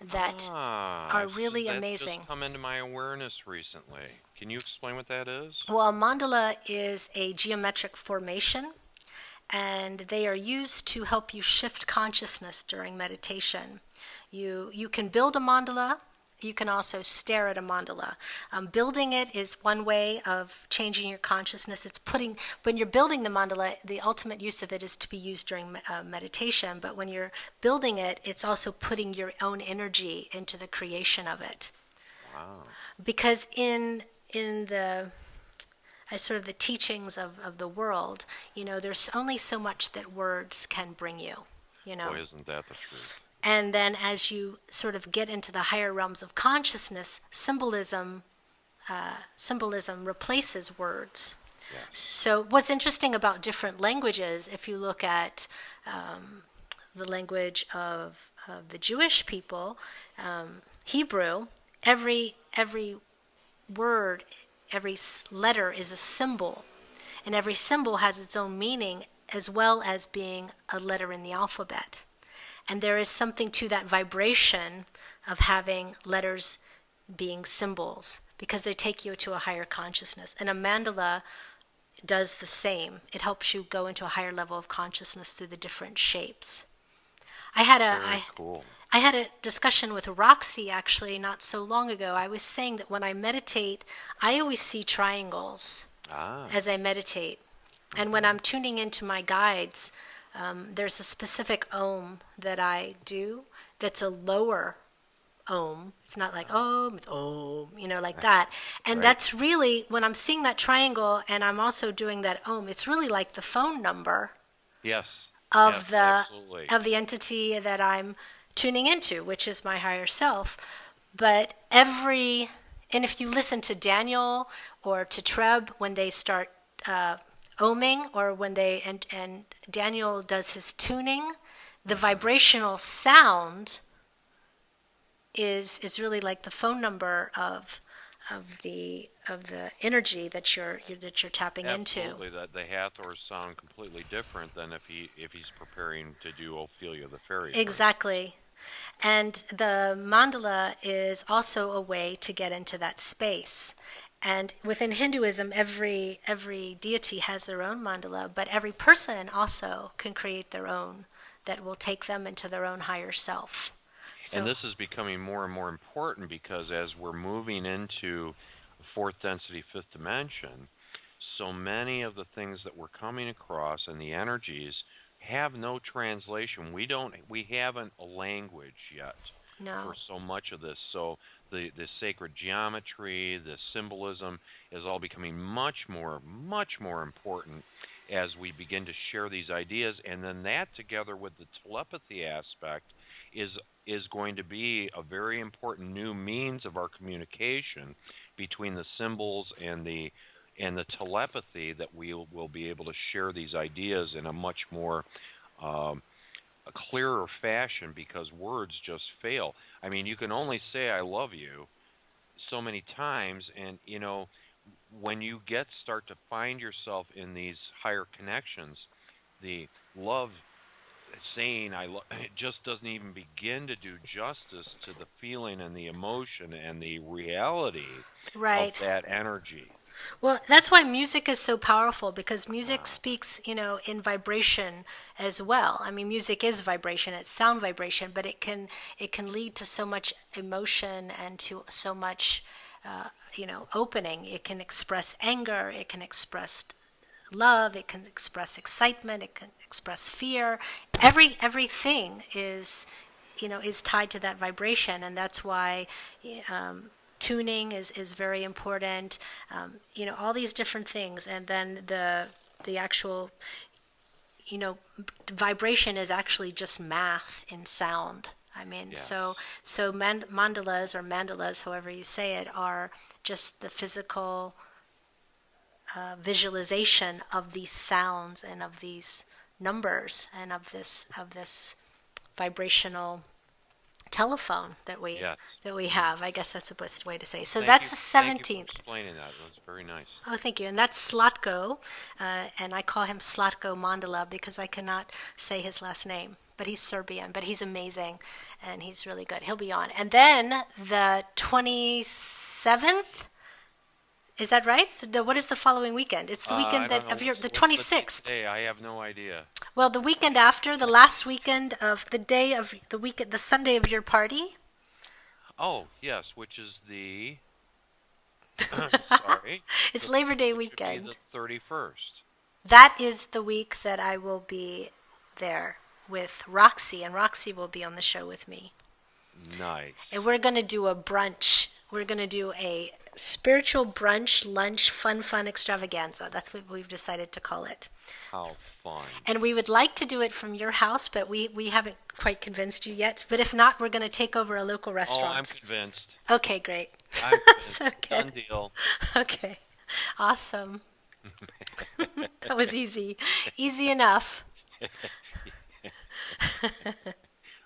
that are really amazing.
That's just come into my awareness recently. Can you explain what that is?
Well, a mandala is a geometric formation, and they are used to help you shift consciousness during meditation. You can build a mandala. You can also stare at a mandala. Building it is one way of changing your consciousness. When you're building the mandala, the ultimate use of it is to be used during meditation. But when you're building it, it's also putting your own energy into the creation of it.
Wow. Because
in the sort of the teachings of the world, there's only so much that words can bring you.
Boy, isn't that the truth?
And then as you sort of get into the higher realms of consciousness, symbolism replaces words. Yes. So what's interesting about different languages, if you look at the language of the Jewish people, Hebrew, every word, every letter is a symbol, and every symbol has its own meaning as well as being a letter in the alphabet. And there is something to that vibration of having letters being symbols, because they take you to a higher consciousness. And a mandala does the same. It helps you go into a higher level of consciousness through the different shapes. I had a discussion with Roxy actually not so long ago. I was saying that when I meditate, I always see triangles as I meditate. And when I'm tuning into my guides, there's a specific Om that I do that's a lower Om. It's not like Om, it's Om, like that. And that's really, when I'm seeing that triangle and I'm also doing that Om, it's really like the phone number of the entity that I'm tuning into, which is my higher self. But and if you listen to Daniel or to Treb when they start oming, or when and Daniel does his tuning, the vibrational sound is really like the phone number of the energy that you're tapping into.
Absolutely, the Hathors sound completely different than if he's preparing to do Ophelia the Fairy.
Exactly. And the mandala is also a way to get into that space. And within Hinduism, every deity has their own mandala, but every person also can create their own that will take them into their own higher self.
And this is becoming more and more important, because as we're moving into fourth density, fifth dimension, so many of the things that we're coming across and the energies have no translation. We haven't a language yet
No.
so much of this. So the sacred geometry, the symbolism is all becoming much more important as we begin to share these ideas, and then that together with the telepathy aspect is going to be a very important new means of our communication between the symbols and the telepathy, that we will be able to share these ideas in a much more a clearer fashion, because words just fail. I mean, you can only say I love you so many times, and when you start to find yourself in these higher connections, the love saying it just doesn't even begin to do justice to the feeling and the emotion and the reality
Right.
of that energy.
Well, that's why music is so powerful, because music speaks, in vibration as well. I mean, music is vibration, it's sound vibration, but it can lead to so much emotion and to so much, opening. It can express anger, it can express love, it can express excitement, it can express fear. Everything is tied to that vibration, and that's why tuning is very important. All these different things, and then the actual vibration is actually just math in sound. I mean,
Yes.
so mandalas, however you say it, are just the physical visualization of these sounds and of these numbers and of this vibrational telephone that we have. I guess that's the best way to say. So that's the 17th.
Thank you for explaining that. That was very nice.
Oh, thank you. And that's Slatko, and I call him Slatko Mandala because I cannot say his last name. But he's Serbian, but he's amazing, and he's really good. He'll be on. And then the 27th, is that right? What is the following weekend? It's the weekend the 26th.
I have no idea.
Well, the weekend after, the last weekend of the day of the weekend, the Sunday of your party.
Oh, yes, which is the sorry.
It's Labor Day weekend.
Be the 31st.
That is the week that I will be there with Roxy, and Roxy will be on the show with me.
Nice.
And we're going to do a brunch. We're going to do a spiritual brunch, lunch, fun extravaganza. That's what we've decided to call it.
How fun. And
we would like to do it from your house, but we haven't quite convinced you yet. But if not, we're going to take over a local restaurant.
Oh, I'm convinced.
Okay, great.
I'm convinced.
So good.
Done deal.
Okay. Awesome. That was easy. Easy enough.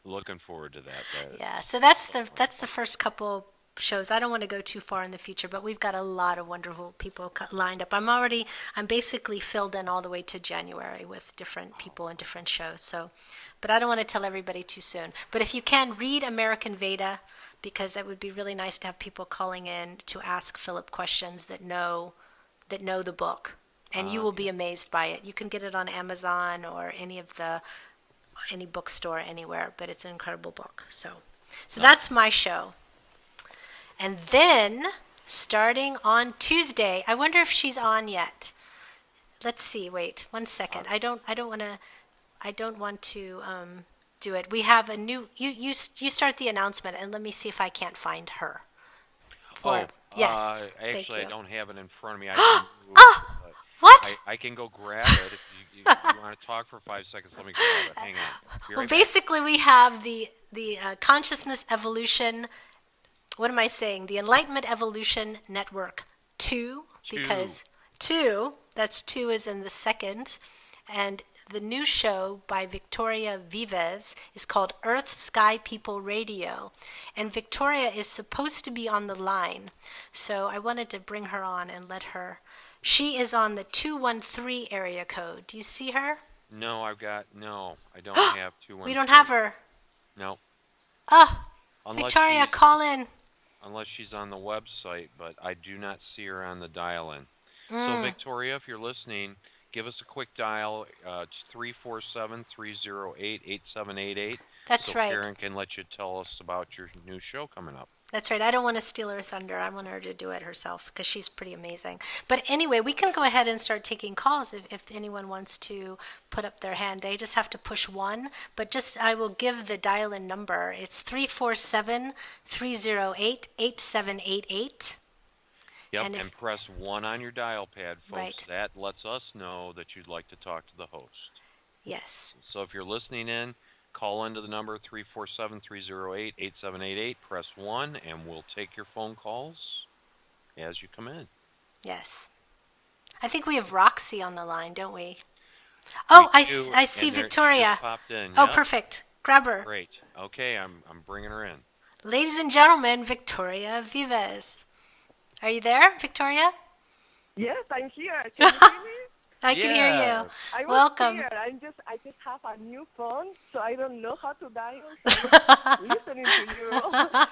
Looking forward to that.
Yeah, so that's the first couple shows. I don't want to go too far in the future, but we've got a lot of wonderful people lined up. I'm basically filled in all the way to January with different people and different shows. So, but I don't want to tell everybody too soon. But if you can, read American Veda, because it would be really nice to have people calling in to ask Philip questions that know the book, and you will be amazed by it. You can get it on Amazon or any bookstore anywhere, but it's an incredible book. So that's my show. And then, starting on Tuesday, I wonder if she's on yet. Let's see. Wait 1 second. I don't want to do it. We have a new. You start the announcement, and let me see if I can't find her. Yes.
Actually, I don't have it in front of me.
What?
I can go grab it if you want to talk for 5 seconds. Let me grab it. Hang on.
Well, basically, we have the consciousness evolution. What am I saying? The Enlightenment Evolution Network 2, because 2, that's 2 is in the second, and the new show by Victoria Vives is called Earth Sky People Radio, and Victoria is supposed to be on the line, so I wanted to bring her on and let her. She is on the 213 area code. Do you see her?
No, I don't have 213.
We don't have her.
No.
Victoria, call in.
Unless she's on the website, but I do not see her on the dial-in. So, Victoria, if you're listening, give us a quick dial. It's 347-308-8788.
That's right.
Karen can let you tell us about your new show coming up.
That's right. I don't want to steal her thunder. I want her to do it herself because she's pretty amazing. But anyway, we can go ahead and start taking calls if anyone wants to put up their hand. They just have to push 1. But just I will give the dial-in number. It's 347-308-8788.
Yep, and press 1 on your dial pad, folks.
Right.
That lets us know that you'd like to talk to the host.
Yes.
So if you're listening in, call into the number 347-308-8788, press 1, and we'll take your phone calls as you come in.
Yes. I think we have Roxy on the line, don't we? Oh, I see Victoria.
She just popped in.
Oh,
Yep.
perfect. Grab her.
Great. Okay, I'm bringing her in.
Ladies and gentlemen, Victoria Vives. Are you there, Victoria?
Yes, I'm here. Can you hear me?
I can hear you.
I was
Welcome.
Here. I just have a new phone, so I don't know how to dial. So I'm listening to you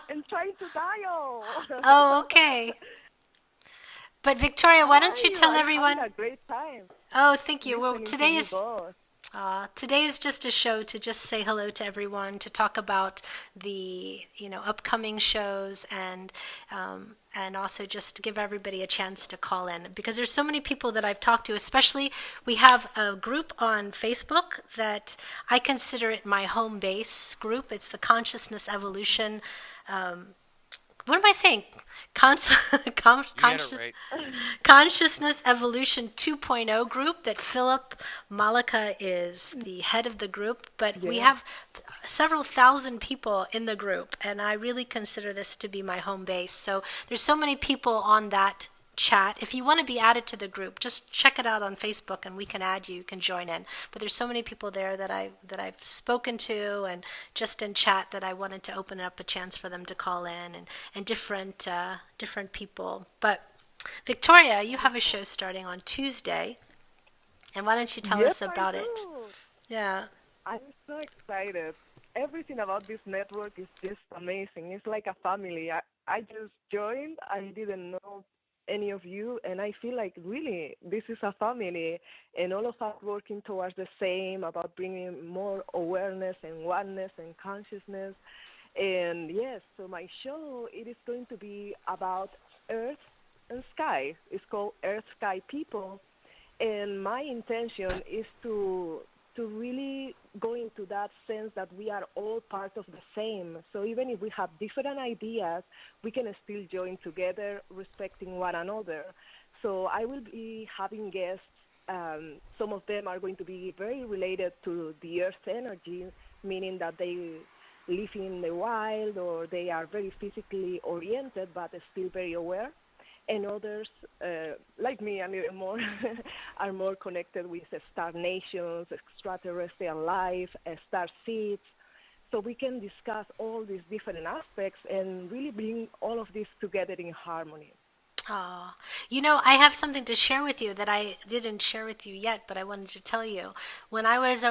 and trying to dial.
Oh, okay. But Victoria, why don't you tell everyone?
I had a great time.
Oh, thank you. Well,
Today
today is just a show to just say hello to everyone, to talk about the upcoming shows, and also just to give everybody a chance to call in, because there's so many people that I've talked to. Especially, we have a group on Facebook that I consider it my home base group. It's the Consciousness Evolution. What am I saying? Consciousness Evolution 2.0 group that Philip Malika is the head of the group, but we have several thousand people in the group, and I really consider this to be my home base. So there's so many people on that chat. If you want to be added to the group, just check it out on Facebook and we can add you. You can join in. But there's so many people there that I've spoken to, and just in chat, that I wanted to open up a chance for them to call in, and different people. But Victoria, you have a show starting on Tuesday, and why don't you tell us about it? Yeah.
I'm so excited. Everything about this network is just amazing. It's like a family. I just joined. I didn't know any of you, and I feel like really this is a family, and all of us working towards the same, about bringing more awareness and oneness and consciousness. And yes, so my show, it is going to be about Earth and Sky. It's called Earth Sky People, and my intention is to really go into that sense that we are all part of the same. So even if we have different ideas, we can still join together, respecting one another. So I will be having guests. Some of them are going to be very related to the Earth's energy, meaning that they live in the wild, or they are very physically oriented but still very aware. And others, like me, a little more, are more connected with star nations, extraterrestrial life, star seeds. So we can discuss all these different aspects and really bring all of this together in harmony.
Oh, I have something to share with you that I didn't share with you yet, but I wanted to tell you. When I was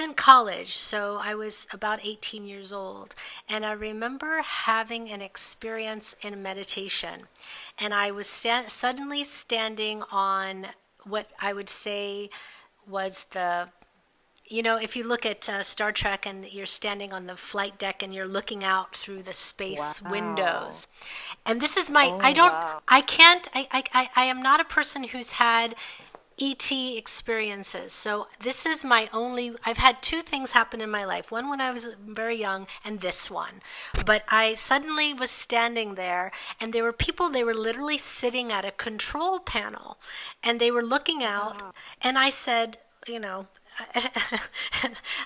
in college, so I was about 18 years old, and I remember having an experience in meditation, and I was suddenly standing on what I would say was the, if you look at Star Trek and you're standing on the flight deck and you're looking out through the space windows. And this is my, I am not a person who's had ET experiences. So this is I've had 2 things happen in my life. One when I was very young, and this one. But I suddenly was standing there, and there were people, they were literally sitting at a control panel, and they were looking out, and I said,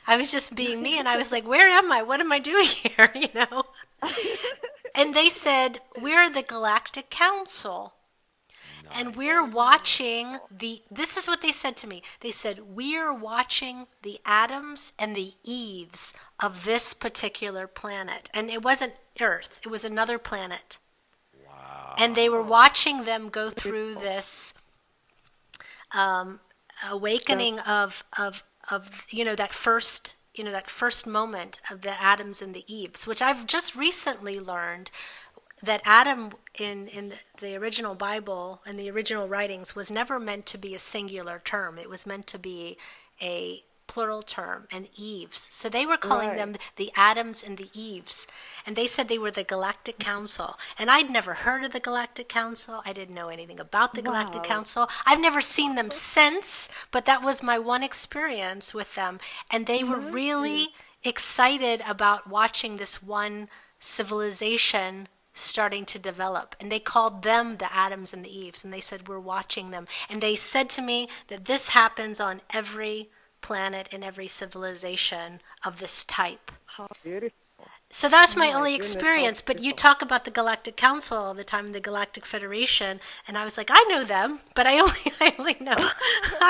I was just being me, and I was like, where am I? What am I doing here? And they said, we're the Galactic Council. And we're watching this is what they said to me. They said, we're watching the atoms and the Eves of this particular planet. And it wasn't Earth, it was another planet.
Wow.
And they were watching them go through this awakening of that first moment of the atoms and the Eves, which I've just recently learned that Adam in the original Bible and the original writings was never meant to be a singular term. It was meant to be a plural term, and Eves. So they were calling them the Adams and the Eves. And they said they were the Galactic Council. And I'd never heard of the Galactic Council. I didn't know anything about the Galactic Council. I've never seen them since, but that was my one experience with them. And they were really excited about watching this one civilization starting to develop, and they called them the Adams and the Eves, and they said, we're watching them. And they said to me that this happens on every planet and every civilization of this type.
How beautiful.
So that's my only experience. But you talk about the Galactic Council all the time, the Galactic Federation, and I was like, I know them, but I only know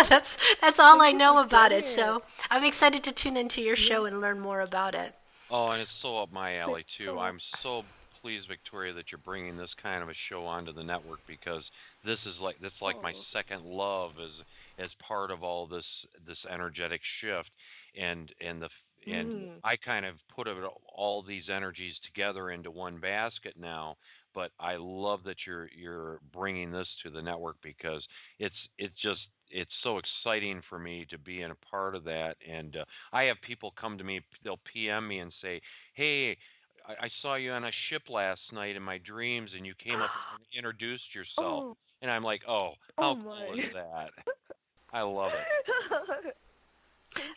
that's all I know about it. So I'm excited to tune into your show and learn more about it.
Oh, and it's so up my alley too. I'm so pleased, Victoria, that you're bringing this kind of a show onto the network, because this is like my second love as part of all this energetic shift, and I kind of put all these energies together into one basket now. But I love that you're bringing this to the network, because it's so exciting for me to be in a part of that. And I have people come to me, they'll PM me and say, hey, I saw you on a ship last night in my dreams, and you came up and introduced yourself. And I'm like, how cool is that? I love it.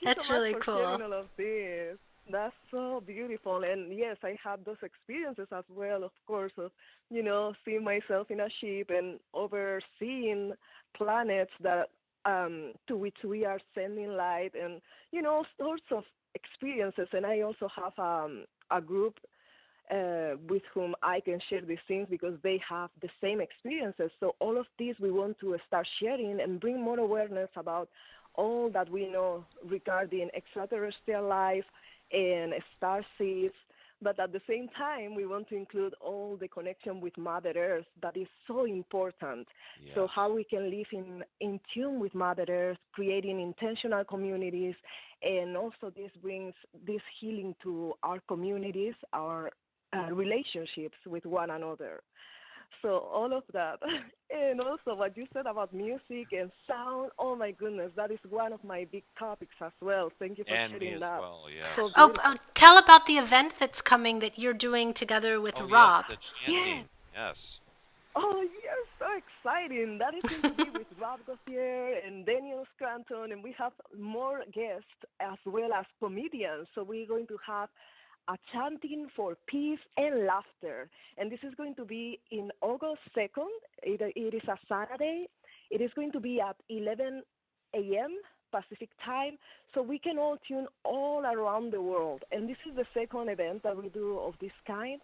That's
so
really
much for
cool.
sharing all of this. That's so beautiful. And yes, I had those experiences as well, of course, of, seeing myself in a ship and overseeing planets that to which we are sending light, and, all sorts of experiences. And I also have a group with whom I can share these things, because they have the same experiences. So all of these we want to start sharing and bring more awareness about all that we know regarding extraterrestrial life and star seeds. But at the same time, we want to include all the connection with Mother Earth that is so important. Yes. So how we can live in tune with Mother Earth, creating intentional communities, and also this brings this healing to our communities, our relationships with one another. So all of that. And also what you said about music and sound, oh my goodness, that is one of my big topics as well. Thank you for sharing that.
Well, yeah.
So tell about the event that's coming that you're doing together with Rob.
Yes, the chanting. Yes.
Oh, yes, so exciting. That is going to be with Rob Gauthier and Daniel Scranton, and we have more guests as well as comedians. So we're going to have a chanting for peace and laughter. And this is going to be in August 2nd. It is a Saturday. It is going to be at 11 a.m. Pacific time, so we can all tune all around the world. And this is the second event that we do of this kind.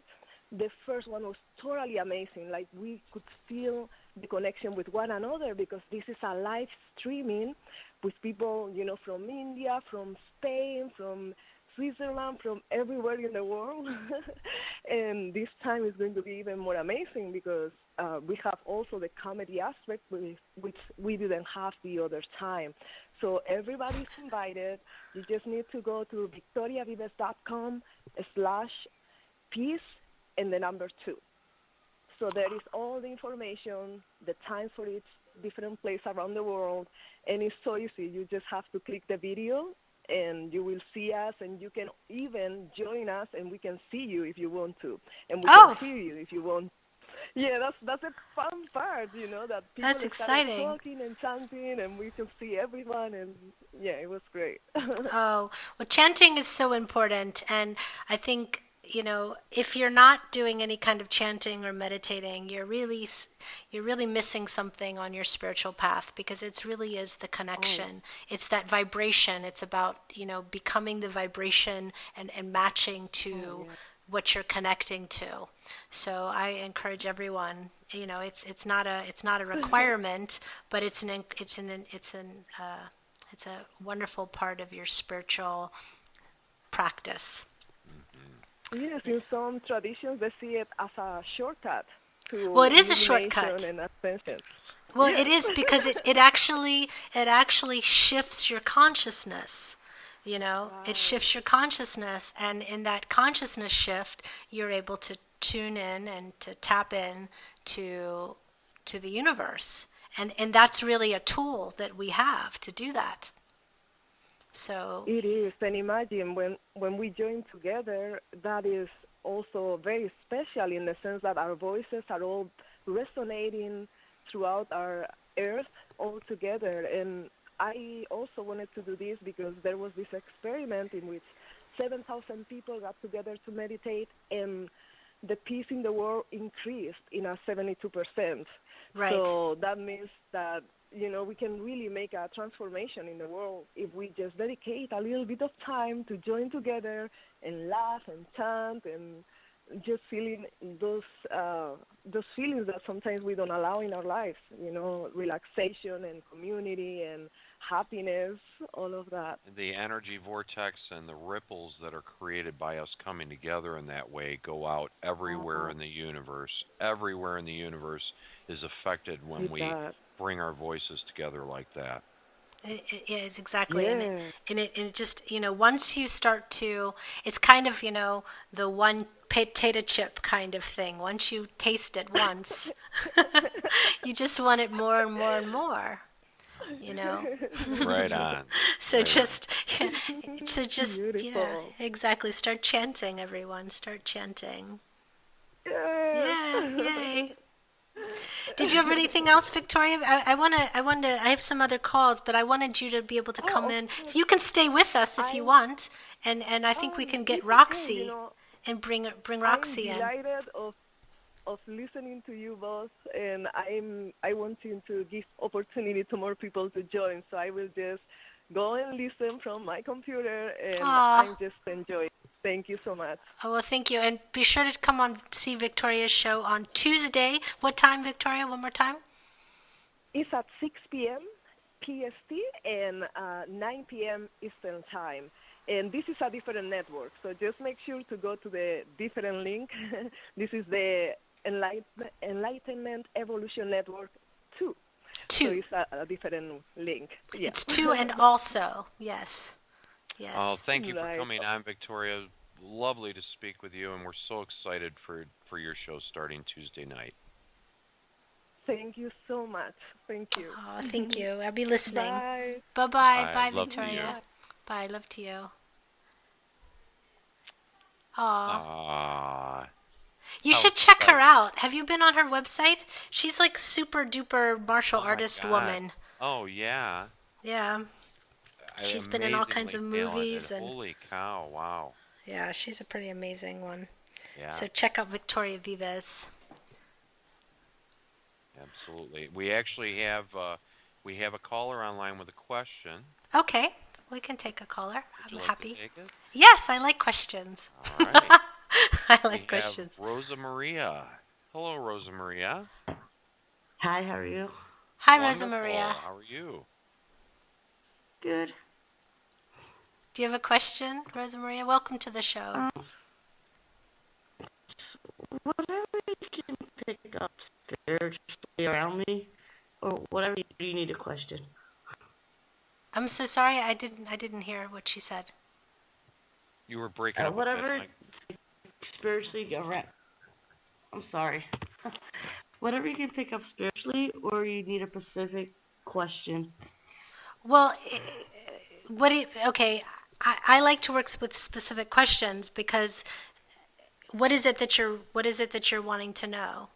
The first one was totally amazing. Like, we could feel the connection with one another, because this is a live streaming with people, from India, from Spain, from Switzerland, from everywhere in the world. And this time is going to be even more amazing, because we have also the comedy aspect, which we didn't have the other time. So everybody's invited. You just need to go to victoriavives.com/peace and the number 2. So there is all the information, the times for each different place around the world, and it's so easy. You just have to click the video, and you will see us, and you can even join us, and we can see you if you want to, and we can hear you if you want. Yeah, that's a fun part, that people
that's exciting.
Talking and chanting, and we can see everyone, and yeah, it was great.
Well, chanting is so important, and I think, if you're not doing any kind of chanting or meditating, you're really missing something on your spiritual path, because it really is the connection. It's that vibration. It's about, becoming the vibration and matching to what you're connecting to. So I encourage everyone, it's not a requirement, but it's a wonderful part of your spiritual practice.
Yes, in some traditions they see it as a shortcut to
Well, it is a shortcut.
And ascension.
Well, it is, because it actually shifts your consciousness. Wow. It shifts your consciousness, and in that consciousness shift, you're able to tune in and to tap in to the universe, and that's really a tool that we have to do that. So,
It is, and imagine when we join together, that is also very special in the sense that our voices are all resonating throughout our earth all together. And I also wanted to do this because there was this experiment in which 7,000 people got together to meditate, and the peace in the world increased in a 72%.
right.
So that means that we can really make a transformation in the world if we just dedicate a little bit of time to join together and laugh and chant and just feeling those feelings that sometimes we don't allow in our lives. Relaxation and community and happiness, all of that.
The energy vortex and the ripples that are created by us coming together in that way go out everywhere in the universe. Everywhere in the universe is affected when we bring our voices together like that.
It is exactly,
Yeah.
and it just once you start to, it's kind of the one potato chip kind of thing. Once you taste it once, you just want it more and more and more.
Right on.
So
Right
just, so just
Beautiful.
exactly. Start chanting, everyone. Start chanting.
Yes.
Yeah, yay. Did you have anything else, Victoria? I have some other calls, but I wanted you to be able to come in. You can stay with us if you want, and I think we can get
It's okay.
Roxy and bring
I'm
Roxy in.
delighted of listening to you both, and I want you to give opportunity to more people to join. So I will just go and listen from my computer, and
Aw.
I'm just enjoying. Thank you so much.
Oh, well, thank you. And be sure to come on see Victoria's show on Tuesday. What time, Victoria? One more time?
It's at 6 p.m. PST and 9 p.m. Eastern Time. And this is a different network, so just make sure to go to the different link. This is the Enlightenment Evolution Network 2. So
2.
it's a different link. Yeah.
It's 2 and also. Yes. Yes.
Oh, thank you for
Right.
coming on, Victoria. Lovely to speak with you, and we're so excited for your show starting Tuesday night.
Thank you so much. Thank you.
Oh, thank you. I'll be listening.
Bye.
Bye-bye.
Bye.
Bye,
Love to you.
Victoria. Bye. Love to you. Aw. You should check her out. Have you been on her website? She's like super duper martial artist woman.
Oh, yeah.
Yeah. She's been in all kinds of movies. And
holy cow, wow.
yeah, she's a pretty amazing one.
Yeah.
So check out Victoria Vives.
Absolutely. We actually have a caller online with a question.
Okay. We can take a caller.
Would
I'm
you like
happy.
to take it?
Yes, I like questions.
All right.
I like questions.
Have Rosa Maria. Hello, Rosa Maria.
Hi, how are you?
Hi,
Wonderful.
Rosa Maria.
How are you?
Good.
Do you have a question, Rosa Maria? Welcome to the show.
Whatever you can pick up spiritually around me, or whatever you need a question.
I'm so sorry. I didn't hear what she said.
You were breaking up.
Whatever spiritually around. I'm sorry. Whatever you can pick up spiritually, or you need a specific question.
Well, okay. I like to work with specific questions because what is it that you're wanting to know?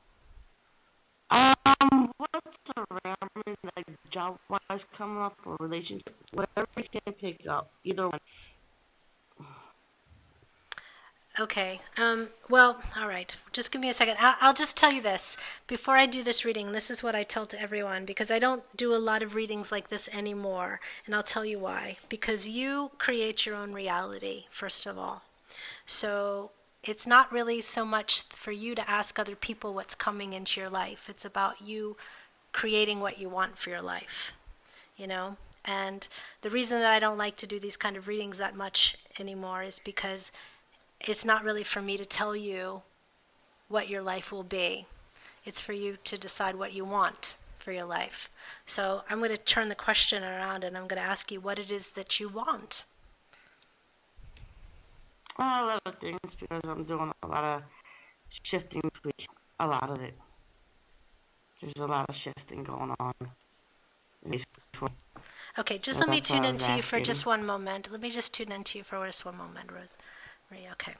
What's around me, like job-wise coming up, or relationship, whatever you can pick up, either one.
Okay. Well, all right. Just give me a second. I'll just tell you this. Before I do this reading, this is what I tell to everyone, because I don't do a lot of readings like this anymore, and I'll tell you why. Because you create your own reality, first of all. So it's not really so much for you to ask other people what's coming into your life. It's about you creating what you want for your life, And the reason that I don't like to do these kind of readings that much anymore is because it's not really for me to tell you what your life will be. It's for you to decide what you want for your life. So I'm going to turn the question around and I'm going to ask you what it is that you want.
A lot of things, because I'm doing a lot of shifting this week. A lot of it. There's a lot of shifting going on.
Okay, just let me tune into you for just one moment. Let me just tune into you for just one moment, Marie. Okay.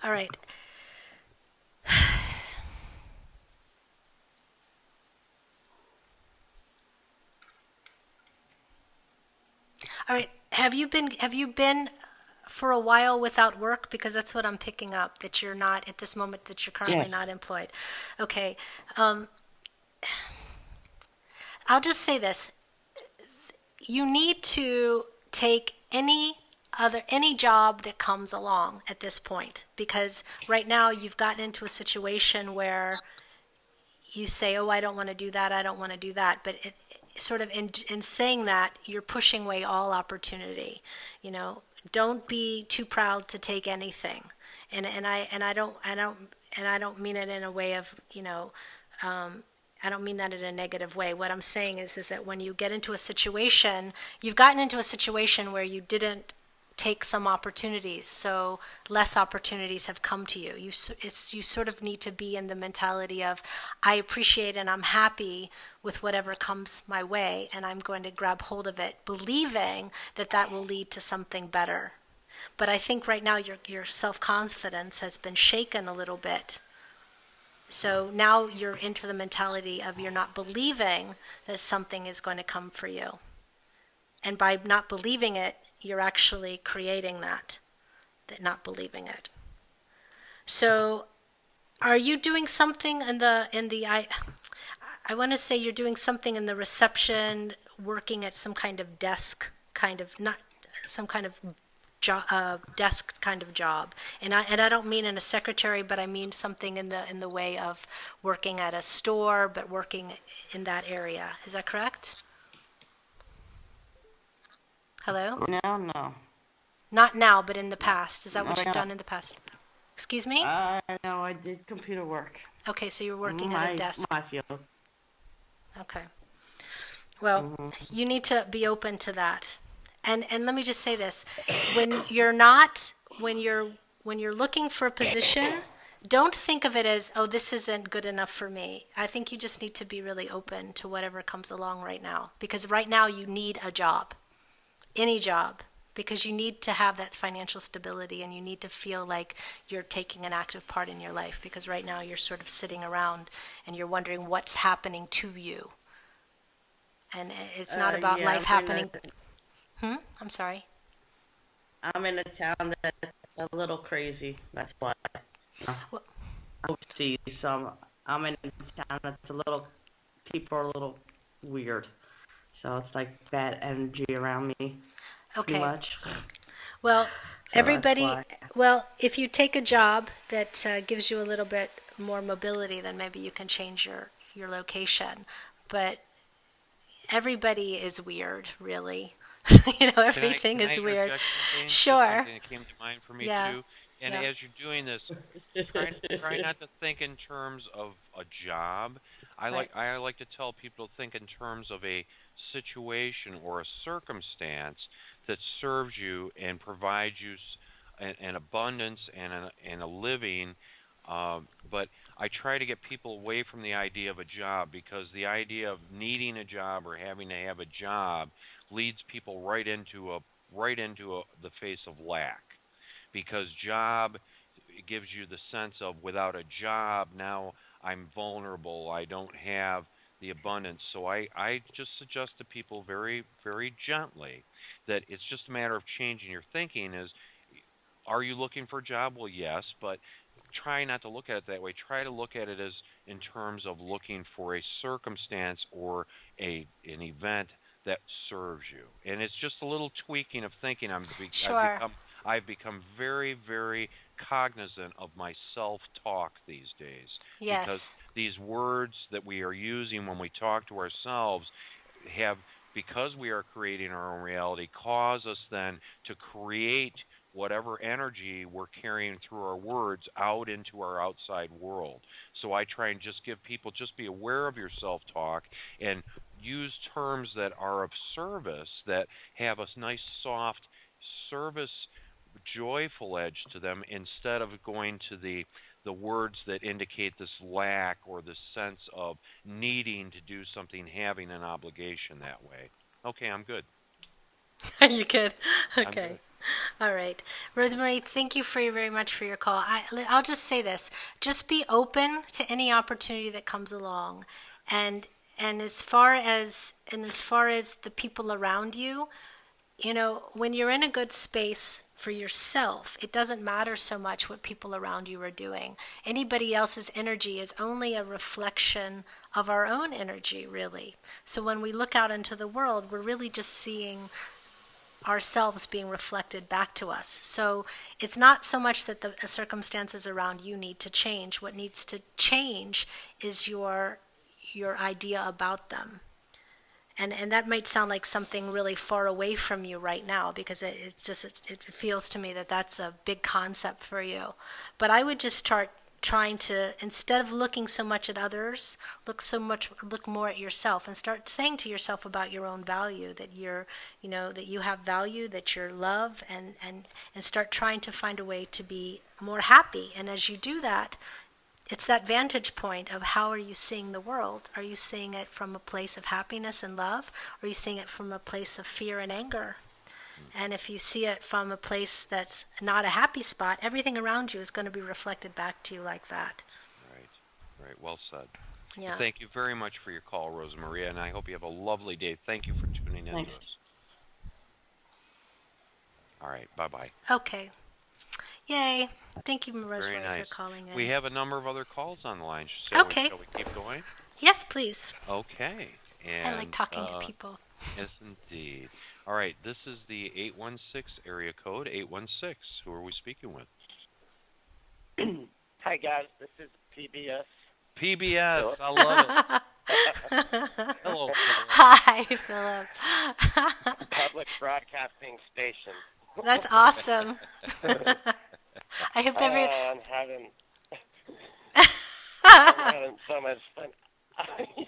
All right. All right. Have you been for a while without work? Because that's what I'm picking up, that you're not at this moment, that you're currently not employed. Okay. I'll just say this. You need to take any job that comes along at this point, because right now you've gotten into a situation where you say, oh, I don't want to do that, I don't want to do that, but sort of in saying that, you're pushing away all opportunity. Don't be too proud to take anything, and I don't mean it in a way of I don't mean that in a negative way. What I'm saying is that when you get into a situation, you've gotten into a situation where you didn't take some opportunities, so less opportunities have come to you. You sort of need to be in the mentality of, I appreciate and I'm happy with whatever comes my way, and I'm going to grab hold of it, believing that that will lead to something better. But I think right now your self-confidence has been shaken a little bit. So now you're into the mentality of you're not believing that something is going to come for you. And by not believing it, you're actually creating that not believing it. So are you doing something I want to say you're doing something in the reception, working at some kind of desk, not some kind of desk kind of job, and I don't mean in a secretary, but I mean something in the way of working at a store, but working in that area. Is that correct? Hello?
No.
Not now, but in the past. Is that what you've done in the past? Excuse me?
No, I did computer work.
Okay, so you're working at a desk.
My field.
Okay. Well, you need to be open to that. And let me just say this: when you're looking for a position, don't think of it as, oh, this isn't good enough for me. I think you just need to be really open to whatever comes along right now, because right now you need a job, any job, because you need to have that financial stability, and you need to feel like you're taking an active part in your life, because right now you're sort of sitting around and you're wondering what's happening to you. And it's not about life happening. I'm sorry.
I'm in a town that's a little crazy. That's why.
Well,
Overseas, so I'm in a town that's people are a little weird. So it's like bad energy around me.
okay.
Too much.
Well,
So
everybody, if you take a job that gives you a little bit more mobility, then maybe you can change your location. But everybody is weird, really. Everything is weird. Sure.
Something that came to mind for me too. And as you're doing this, try not to think in terms of a job. I like to tell people to think in terms of a situation or a circumstance that serves you and provides you an abundance and a living. But I try to get people away from the idea of a job, because the idea of needing a job or having to have a job leads people right into the face of lack, because job gives you the sense of, without a job now I'm vulnerable, I don't have the abundance. So I just suggest to people very, very gently that it's just a matter of changing your thinking. Are you looking for a job? Well, yes, but try not to look at it that way. Try to look at it as in terms of looking for a circumstance or an event that serves you. And it's just a little tweaking of thinking. I've become very, very cognizant of my self-talk these days.
Yes.
Because these words that we are using when we talk to ourselves because we are creating our own reality, cause us then to create whatever energy we're carrying through our words out into our outside world. So I try and just give people, just be aware of your self-talk and use terms that are of service, that have a nice soft service joyful edge to them instead of going to the words that indicate this lack or this sense of needing to do something, having an obligation that way. Okay, I'm good.
Are you good?
I'm
Okay.
good.
All right. Rosemary, thank you very much for your call. I'll just say this. Just be open to any opportunity that comes along. And as far as the people around you, when you're in a good space for yourself, it doesn't matter so much what people around you are doing. Anybody else's energy is only a reflection of our own energy, really. So when we look out into the world, we're really just seeing ourselves being reflected back to us. So it's not so much that the circumstances around you need to change. What needs to change is your idea about them. And that might sound like something really far away from you right now, because it feels to me that that's a big concept for you. But I would just start trying to, instead of looking so much at others, look more at yourself, and start saying to yourself about your own value, that that you have value, that you're loved, and start trying to find a way to be more happy. And as you do that, it's that vantage point of how are you seeing the world? Are you seeing it from a place of happiness and love? Or are you seeing it from a place of fear and anger? And if you see it from a place that's not a happy spot, everything around you is going to be reflected back to you like that.
Right. Well said.
Yeah.
Well, thank you very much for your call, Rosa Maria, and I hope you have a lovely day. Thank you for tuning in to us. All right. Bye-bye.
Okay. Yay. Thank you, Rosemary,
Very nice.
for calling in.
We have a number of other calls on the line.
Shall we
keep going?
Yes, please.
Okay. And,
I like talking to people.
Yes, indeed. All right. This is the 816 area code. 816. Who are we speaking with?
Hi, guys. This is PBS.
PBS. I love it. Hello, Philip.
Hi, Philip.
Public Broadcasting Station.
That's awesome. I hope
I'm having so much fun.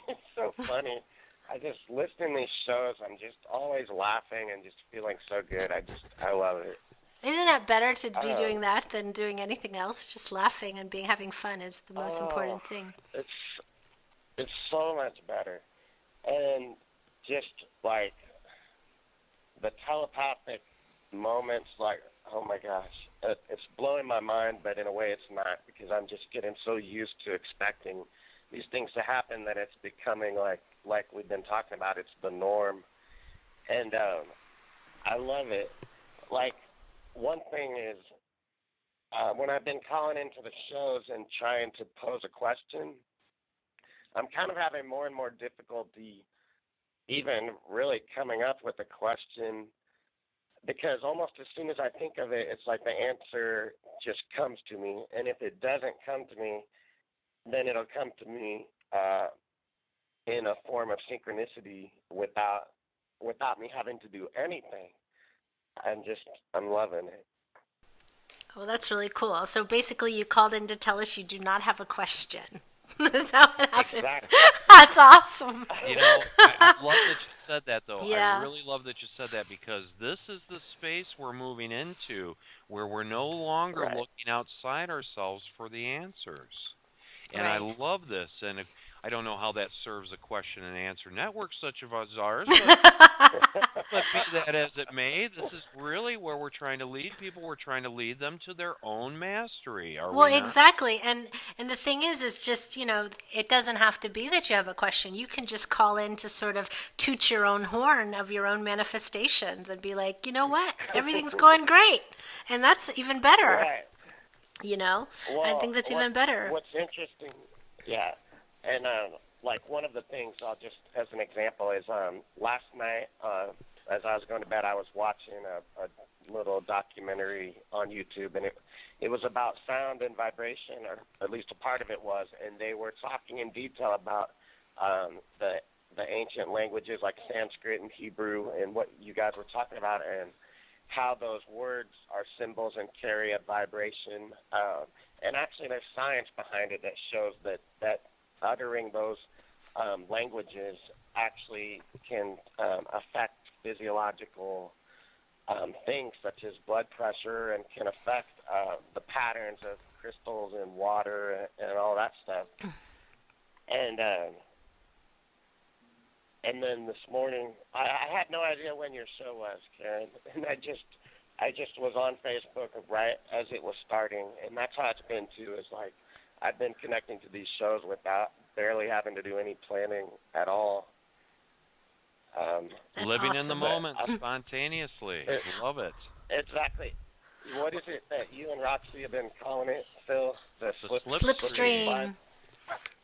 It's so funny. I just listen to these shows. I'm just always laughing and just feeling so good. I love it.
Isn't it better to be doing that than doing anything else? Just laughing and having fun is the most important thing.
It's so much better. And just like the telepathic moments, like, oh my gosh, it's blowing my mind, but in a way it's not, because I'm just getting so used to expecting these things to happen that it's becoming like we've been talking about, it's the norm. And I love it. Like, one thing is, when I've been calling into the shows and trying to pose a question, I'm kind of having more and more difficulty even really coming up with a question, because almost as soon as I think of it, it's like the answer just comes to me. And if it doesn't come to me, then it'll come to me in a form of synchronicity without me having to do anything. I'm loving it.
Well, that's really cool. So basically you called in to tell us you do not have a question. That's how it happened.
Exactly.
That's awesome.
I love that you said that, though.
Yeah.
I really love that you said that, because this is the space we're moving into, where we're no longer looking outside ourselves for the answers. And I love this, and I don't know how that serves a question and answer network such as ours, but be that as it may, this is really where we're trying to lead people. We're trying to lead them to their own mastery. Are we not?
Exactly. And the thing is just, it doesn't have to be that you have a question. You can just call in to sort of toot your own horn of your own manifestations and be like, you know what? Everything's going great. And that's even better.
Right.
Well, I think that's even better.
What's interesting, yeah, and like one of the things, I'll just, as an example, is last night, as I was going to bed, I was watching a little documentary on YouTube, and it was about sound and vibration, or at least a part of it was, and they were talking in detail about the ancient languages like Sanskrit and Hebrew, and what you guys were talking about, and how those words are symbols and carry a vibration. And actually there's science behind it that shows that uttering those languages actually can affect physiological things such as blood pressure and can affect the patterns of crystals in water and all that stuff. And then this morning, I had no idea when your show was, Karen, and I just was on Facebook right as it was starting, and that's how it's been too. Is like I've been connecting to these shows without barely having to do any planning at all.
Living
awesome.
in the moment spontaneously. Love it.
Exactly. What is it that you and Roxy have been calling it, Phil? The
Slipstream.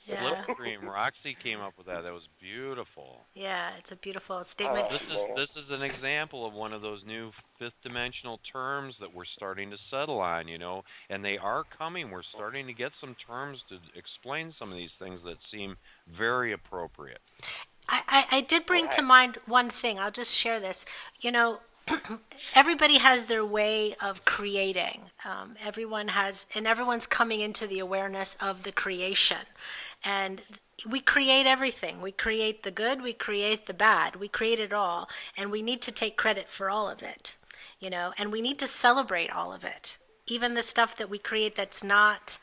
Yeah.
Slipstream. Roxy came up with that. That was beautiful.
Yeah, it's a beautiful statement.
This is an example of one of those new fifth dimensional terms that we're starting to settle on, and they are coming. We're starting to get some terms to explain some of these things that seem very appropriate.
I did bring to mind one thing. I'll just share this. Everybody has their way of creating. Everyone's coming into the awareness of the creation. And we create everything. We create the good, we create the bad, we create it all. And we need to take credit for all of it, and we need to celebrate all of it. Even the stuff that we create that's not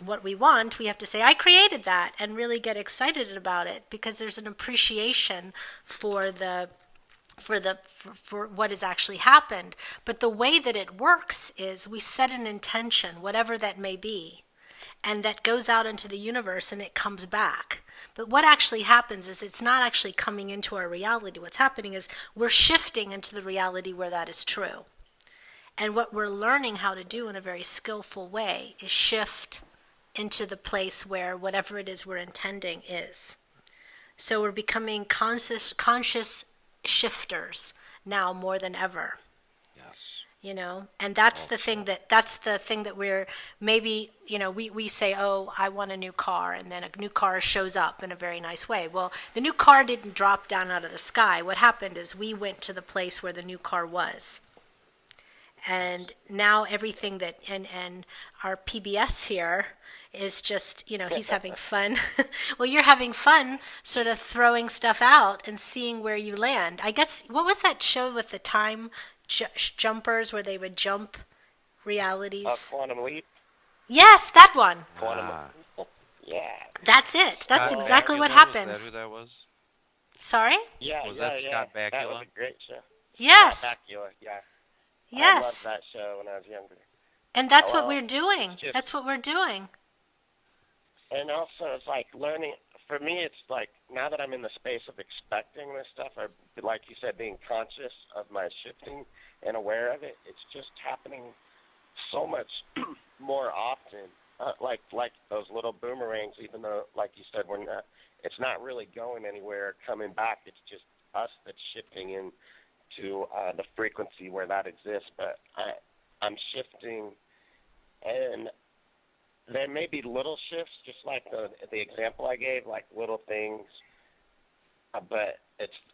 what we want, we have to say, I created that, and really get excited about it, because there's an appreciation for what has actually happened. But the way that it works is we set an intention, whatever that may be, and that goes out into the universe and it comes back. But what actually happens is it's not actually coming into our reality. What's happening is we're shifting into the reality where that is true. And what we're learning how to do in a very skillful way is shift into the place where whatever it is we're intending is. So we're becoming conscious shifters now more than ever.
Yes.
And that's the thing that we're maybe, we say, oh, I want a new car, and then a new car shows up in a very nice way. Well, the new car didn't drop down out of the sky. What happened is we went to the place where the new car was. And now everything that, and our PBS here is just, he's having fun. Well, you're having fun sort of throwing stuff out and seeing where you land. I guess, what was that show with the time jumpers where they would jump realities?
Quantum Leap?
Yes, that one.
Quantum Leap. Yeah.
That's it. That's exactly what happens.
Was that who that was?
Sorry?
Yeah,
Was that Scott Bakula?
That was a great show.
Yes.
Scott Bakula, yeah.
Yes.
I loved that show when I was younger.
And that's what we're doing. That's what we're doing.
And also, it's like learning. For me, it's like now that I'm in the space of expecting this stuff, or like you said, being conscious of my shifting and aware of it, it's just happening so much more often. Like those little boomerangs, even though, like you said, it's not really going anywhere or coming back. It's just us that's shifting into the frequency where that exists. But I'm shifting, and there may be little shifts, just like the example I gave, like little things. But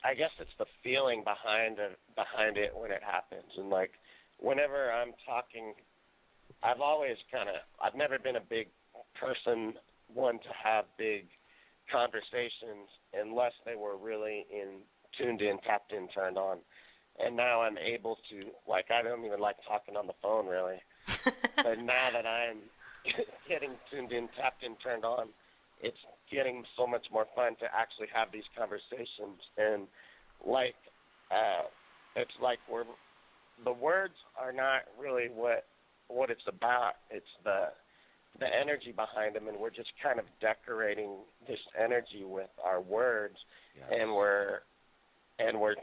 I guess it's the feeling behind it when it happens. And like whenever I'm talking, I've never been a big person, one to have big conversations unless they were really tuned in, tapped in, turned on. And now I'm able to, I don't even like talking on the phone really. But now that I'm getting tuned in, tapped in, turned on, it's getting so much more fun to actually have these conversations. And it's like the words are not really what it's about. It's the energy behind them, and we're just kind of decorating this energy with our words. Yes. And we're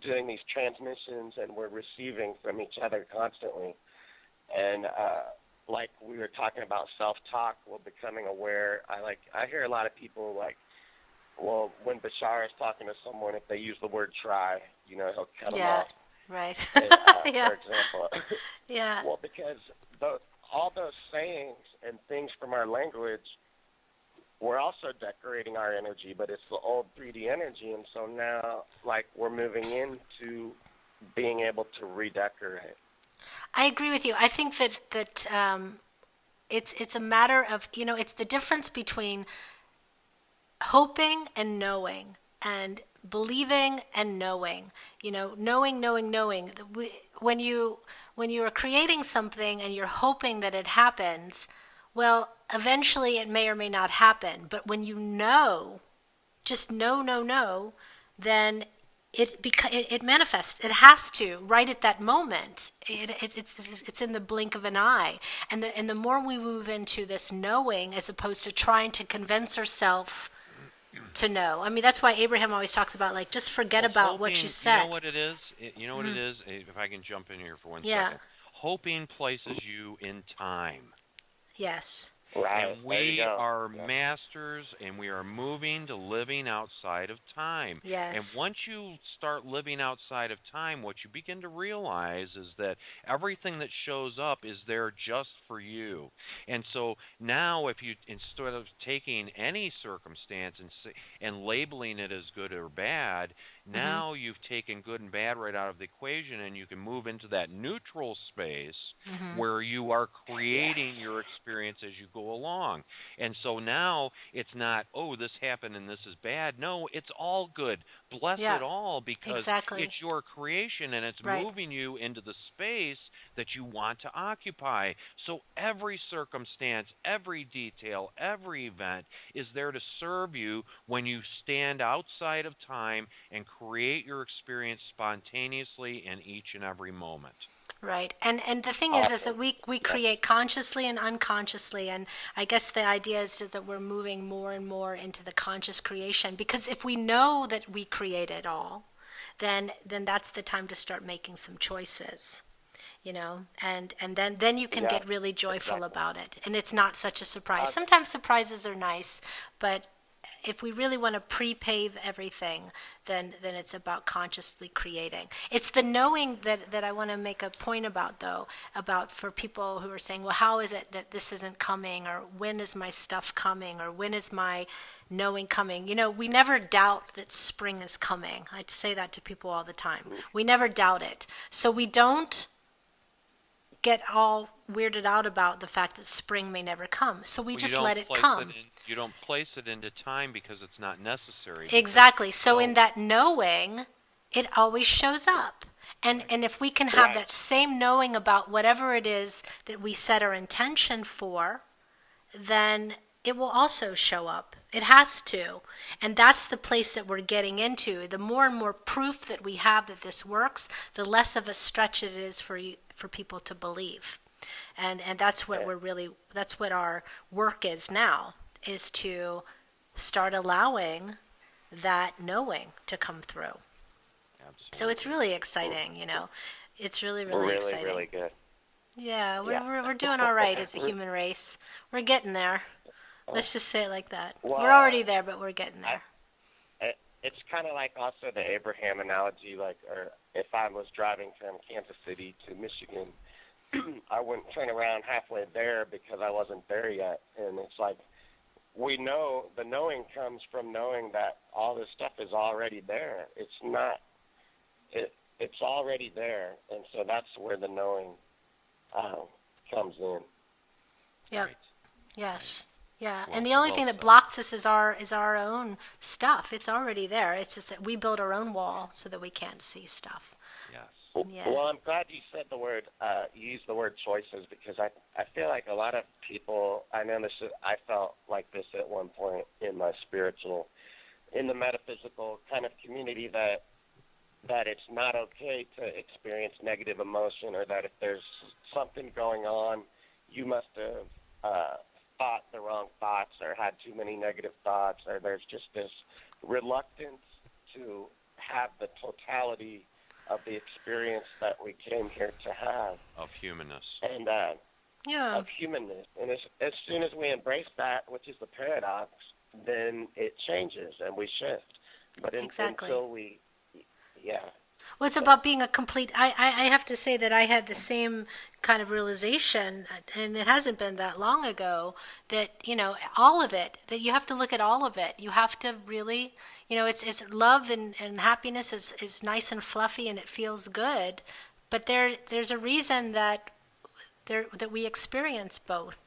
doing these transmissions, and we're receiving from each other constantly. And like we were talking about self-talk, we're becoming aware. I hear a lot of people when Bashar is talking to someone, if they use the word try, he'll cut them off.
Right.
Yeah. For example.
Yeah.
Well, because all those sayings and things from our language, we're also decorating our energy, but it's the old 3D energy, and so now, we're moving into being able to redecorate.
I agree with you. I think that it's a matter of, it's the difference between hoping and knowing. And believing and knowing. Knowing. When you are creating something and you're hoping that it happens, well, eventually it may or may not happen. But when you know, just know, then it manifests. It has to, right at that moment. It's in the blink of an eye. And the more we move into this knowing, as opposed to trying to convince ourselves to know. I mean, that's why Abraham always talks about, like, just forget about what you said.
You know what it is? What it is? If I can jump in here for 1 second. Hoping places you in time.
Yes.
Right.
And we are masters, and we are moving to living outside of time.
Yes.
And once you start living outside of time, what you begin to realize is that everything that shows up is there just for you. And so now, if you, instead of taking any circumstance and labeling it as good or bad, now you've taken good and bad right out of the equation, and you can move into that neutral space where you are creating your experience as you go along. And so now it's not, oh, this happened and this is bad. No, it's all good. Bless it all, because it's your creation, and it's moving you into the space that you want to occupy. So every circumstance, every detail, every event is there to serve you when you stand outside of time and create your experience spontaneously in each and every moment.
Right. And the thing is that we create consciously and unconsciously, and I guess the idea is that we're moving more and more into the conscious creation, because if we know that we create it all, then that's the time to start making some choices. And then you can get really joyful about it, and it's not such a surprise. Sometimes surprises are nice, but if we really want to pre-pave everything, then it's about consciously creating. It's the knowing that I want to make a point about, though, about for people who are saying, well, how is it that this isn't coming, or when is my stuff coming, or when is my knowing coming? We never doubt that spring is coming. I say that to people all the time. We never doubt it. So we don't get all weirded out about the fact that spring may never come. So we just let it come.
You don't place it into time because it's not necessary.
Exactly. So in that knowing, it always shows up. And if we can have that same knowing about whatever it is that we set our intention for, then it will also show up. It has to. And that's the place that we're getting into. The more and more proof that we have that this works, the less of a stretch it is for people to believe. And that's what that's what our work is now, is to start allowing that knowing to come through. Absolutely. So it's really exciting, It's really, really exciting.
Really good.
Yeah, we're doing all right as a human race. We're getting there. Let's just say it like that.
Well,
we're already there, but we're getting there.
It's kind of like also the Abraham analogy, or if I was driving from Kansas City to Michigan, I wouldn't turn around halfway there because I wasn't there yet. And it's like, we know, the knowing comes from knowing that all this stuff is already there. It's not, it's already there. And so that's where the knowing comes in.
Yep.
Right.
Yes. Yeah, and the only thing that blocks us is our own stuff. It's already there. It's just that we build our own wall so that we can't see stuff.
Yes.
Yeah.
Well, I'm glad you said the word, you used the word choices, because I feel like a lot of people, I felt like this at one point in my spiritual, in the metaphysical kind of community, that it's not okay to experience negative emotion, or that if there's something going on, you must have thought the wrong thoughts or had too many negative thoughts, or there's just this reluctance to have the totality of the experience that we came here to have.
Of humanness.
And of humanness. And as soon as we embrace that, which is the paradox, then it changes and we shift. But until we,
Well, it's about being a complete... I have to say that I had the same kind of realization, and it hasn't been that long ago, that, all of it, that you have to look at all of it. You have to really, it's love and happiness is nice and fluffy and it feels good, but there's a reason that we experience both.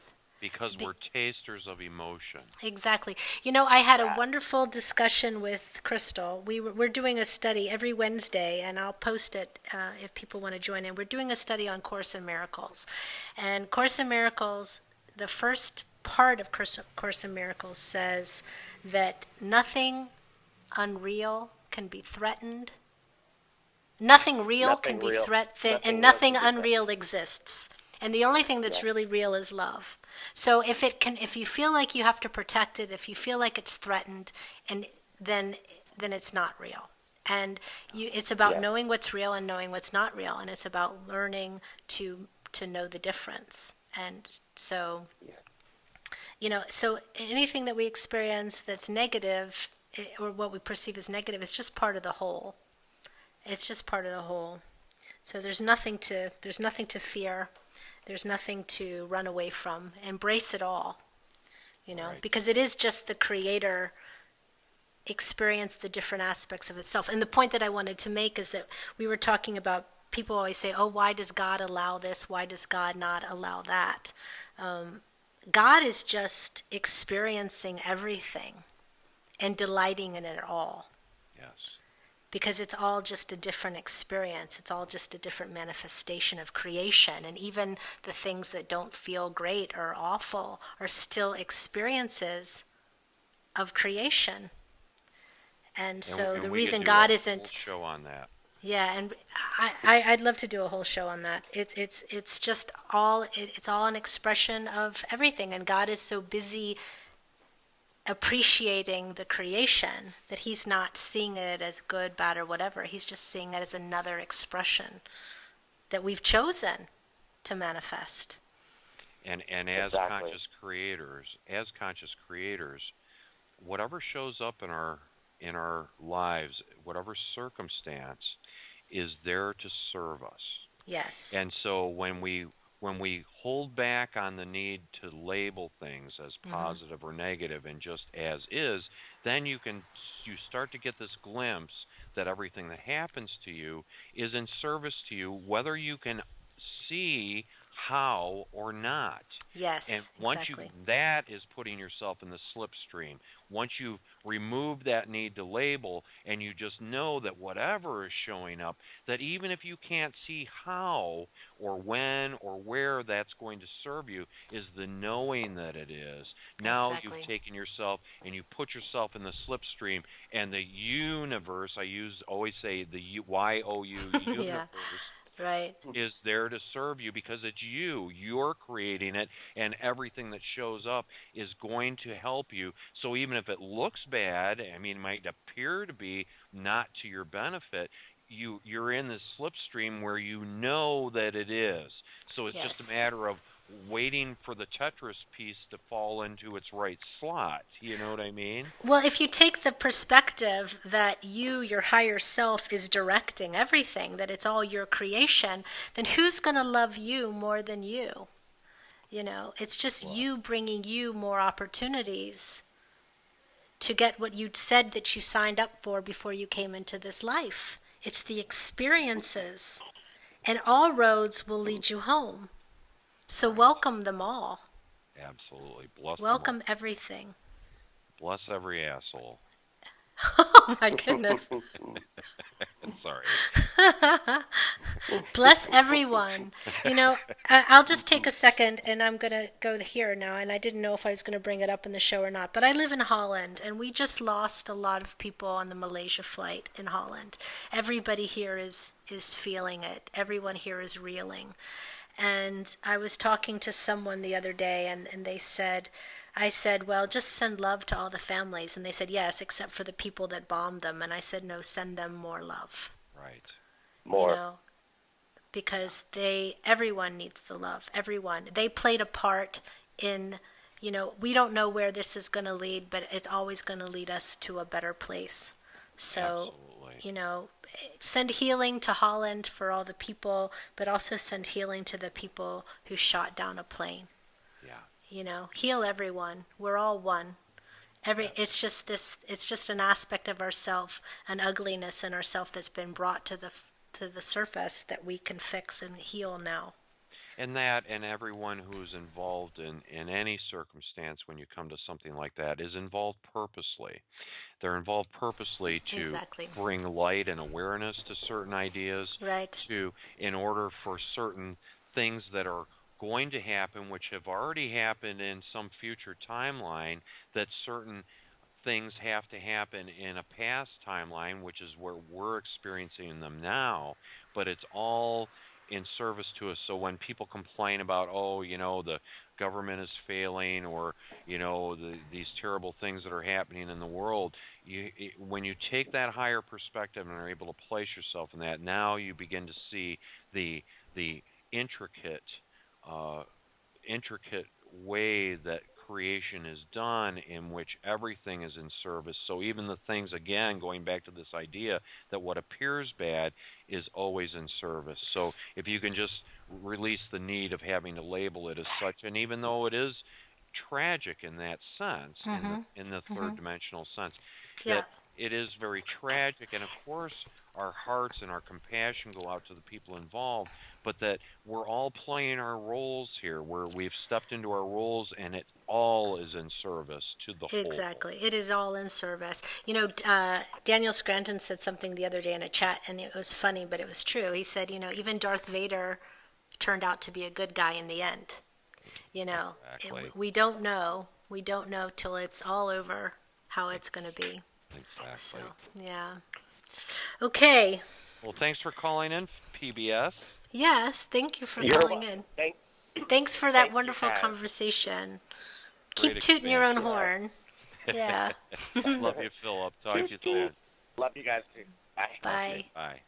Because we're tasters of emotion.
Exactly. I had a wonderful discussion with Crystal. We're doing a study every Wednesday, and I'll post it if people want to join in. We're doing a study on Course in Miracles. And Course in Miracles, the first part of Course in Miracles says that nothing unreal can be threatened. Nothing real can be threatened, and nothing unreal exists. And the only thing that's really real is love. So if you feel like you have to protect it, if you feel like it's threatened, and then it's not real. And it's about knowing what's real and knowing what's not real, and it's about learning to know the difference. And so, so anything that we experience that's negative, or what we perceive as negative, is just part of the whole. It's just part of the whole. So there's nothing to fear. There's nothing to run away from. Embrace it all, right. Because it is just the Creator experience the different aspects of itself. And the point that I wanted to make is that we were talking about, people always say, oh, why does God allow this? Why does God not allow that? God is just experiencing everything and delighting in it all.
Yes.
Because it's all just a different experience. It's all just a different manifestation of creation. And even the things that don't feel great or awful are still experiences of creation. And so the reason God isn't...
Whole show on that.
Yeah, and I'd love to do a whole show on that. It's just all... It's all an expression of everything. And God is so busy appreciating the creation that he's not seeing it as good, bad, or whatever. He's just seeing it as another expression that we've chosen to manifest.
And as conscious creators, whatever shows up in our lives, whatever circumstance, is there to serve us.
Yes.
And so when we hold back on the need to label things as positive or negative and just as is, then you start to get this glimpse that everything that happens to you is in service to you, whether you can see how or not.
Yes,
and once
exactly.
That is putting yourself in the slipstream. Once you've removed that need to label and you just know that whatever is showing up, that even if you can't see how or when or where that's going to serve you, is the knowing that it is. Now You've taken yourself and you put yourself in the slipstream, and the universe, always say the YOU, universe,
yeah. Right.
is there to serve you, because it's you're creating it, and everything that shows up is going to help you. So even if it looks bad, it might appear to be not to your benefit, you're in this slipstream where you know that it is. So it's just a matter of waiting for the Tetris piece to fall into its right slot. You know what I mean?
Well, if you take the perspective that your higher self, is directing everything, that it's all your creation, then who's going to love you more than you? It's just you bringing you more opportunities to get what you said that you signed up for before you came into this life. It's the experiences, and all roads will lead you home. So welcome them all.
Absolutely. Bless
welcome everything.
Bless every asshole.
Oh my goodness.
Sorry.
Bless everyone. I'll just take a second, and I'm going to go here now, and I didn't know if I was going to bring it up in the show or not, but I live in Holland, and we just lost a lot of people on the Malaysia flight in Holland. Everybody here is feeling it. Everyone here is reeling. And I was talking to someone the other day, and I said, well, just send love to all the families. And they said, yes, except for the people that bombed them. And I said, no, send them more love.
Right.
More.
Because everyone needs the love. Everyone. They played a part in, we don't know where this is going to lead, but it's always going to lead us to a better place. So,
absolutely.
Send healing to Holland for all the people, but also send healing to the people who shot down a plane.
Yeah.
Heal everyone. We're all one. It's just an aspect of ourself, an ugliness in ourself that's been brought to the surface that we can fix and heal now.
And that, and everyone who's involved in any circumstance when you come to something like that is involved purposely. They're involved purposely to
Exactly.
bring light and awareness to certain ideas,
Right.
in order for certain things that are going to happen, which have already happened in some future timeline, that certain things have to happen in a past timeline, which is where we're experiencing them now, but it's all in service to us. So when people complain about, the government is failing, or, these terrible things that are happening in the world, when you take that higher perspective and are able to place yourself in that, now you begin to see the intricate way that creation is done, in which everything is in service. So even the things, again, going back to this idea that what appears bad is always in service. So if you can just release the need of having to label it as such, and even though it is tragic in that sense, in the third dimensional sense, that it is very tragic, and of course our hearts and our compassion go out to the people involved, but that we're all playing our roles here, where we've stepped into our roles, and it all is in service to the whole.
Exactly. It is all in service. Daniel Scranton said something the other day in a chat, and it was funny, but it was true. He said, even Darth Vader turned out to be a good guy in the end.
Exactly.
We don't know. We don't know till it's all over how it's going to be.
Exactly.
So, yeah. Okay.
Well, thanks for calling in, PBS.
Yes, thank you for calling in. Thanks for that wonderful conversation. Keep tooting your own horn. Yeah.
Love you, Philip. Talk to you soon.
Love you guys too. Bye.
Bye.
Okay, bye.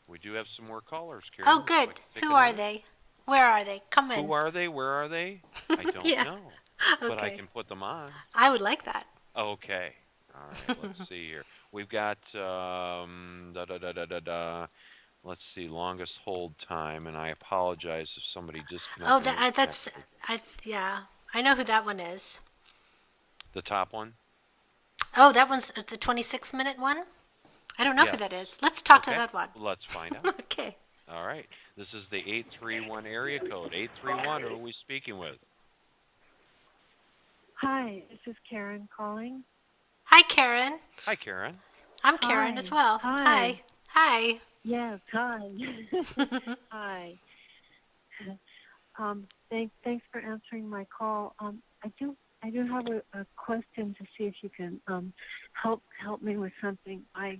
We do have some more callers, Karen.
Oh, good. Who are they? Where are they? Come in.
Who are they? Where are they? I don't know. But I can put them on.
I would like that.
Okay. All right. Let's see here. We've got let's see, longest hold time, and I apologize if somebody disconnected.
I know who that one is.
The top one?
Oh, that one's the 26-minute one? I don't know who that is. Let's talk to that one.
Let's find out.
Okay.
All right. This is the 831 area code. 831, who are we speaking with?
Hi, this is Karen calling.
Hi, Karen.
Hi, Karen.
I'm Karen as well.
Hi.
Hi.
Yes, hi. Hi. Thanks for answering my call. I do have a question to see if you can help me with something. I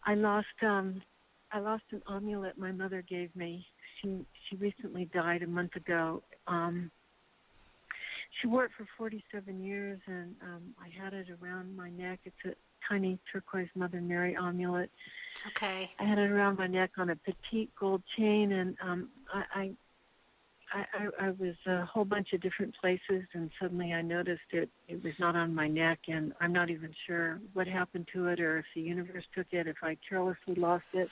lost an amulet my mother gave me. She recently died a month ago. She wore it for 47 years, and I had it around my neck. It's a tiny turquoise Mother Mary amulet.
Okay.
I had it around my neck on a petite gold chain, and I was a whole bunch of different places, and suddenly I noticed it was not on my neck, and I'm not even sure what happened to it, or if the universe took it, if I carelessly lost it,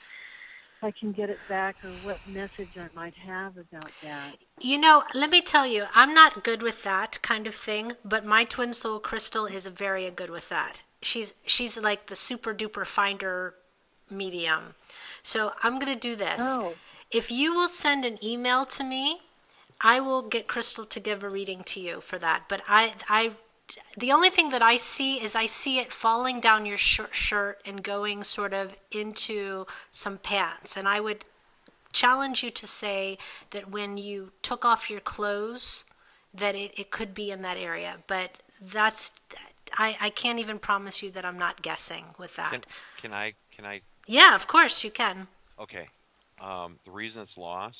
if I can get it back, or what message I might have about that.
Let me tell you, I'm not good with that kind of thing, but my twin soul crystal is very good with that. She's like the super duper finder medium. So I'm going to do this.
Oh.
If you will send an email to me, I will get Crystal to give a reading to you for that. But the only thing that I see is it falling down your shirt and going sort of into some pants. And I would challenge you to say that when you took off your clothes, that it could be in that area. But I can't even promise you that I'm not guessing with that.
Can I?
Yeah, of course you can.
Okay. The reason it's lost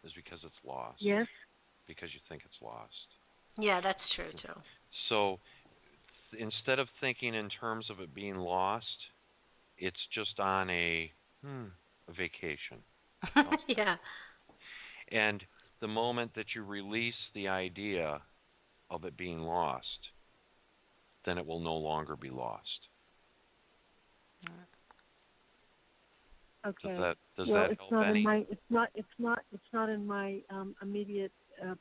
is because it's lost.
Yes?
Because you think it's lost.
Yeah, that's true too.
So instead of thinking in terms of it being lost, it's just on a vacation.
Yeah.
And the moment that you release the idea of it being lost, then it will no longer be lost.
Okay.
Does that help any?
It's not in my immediate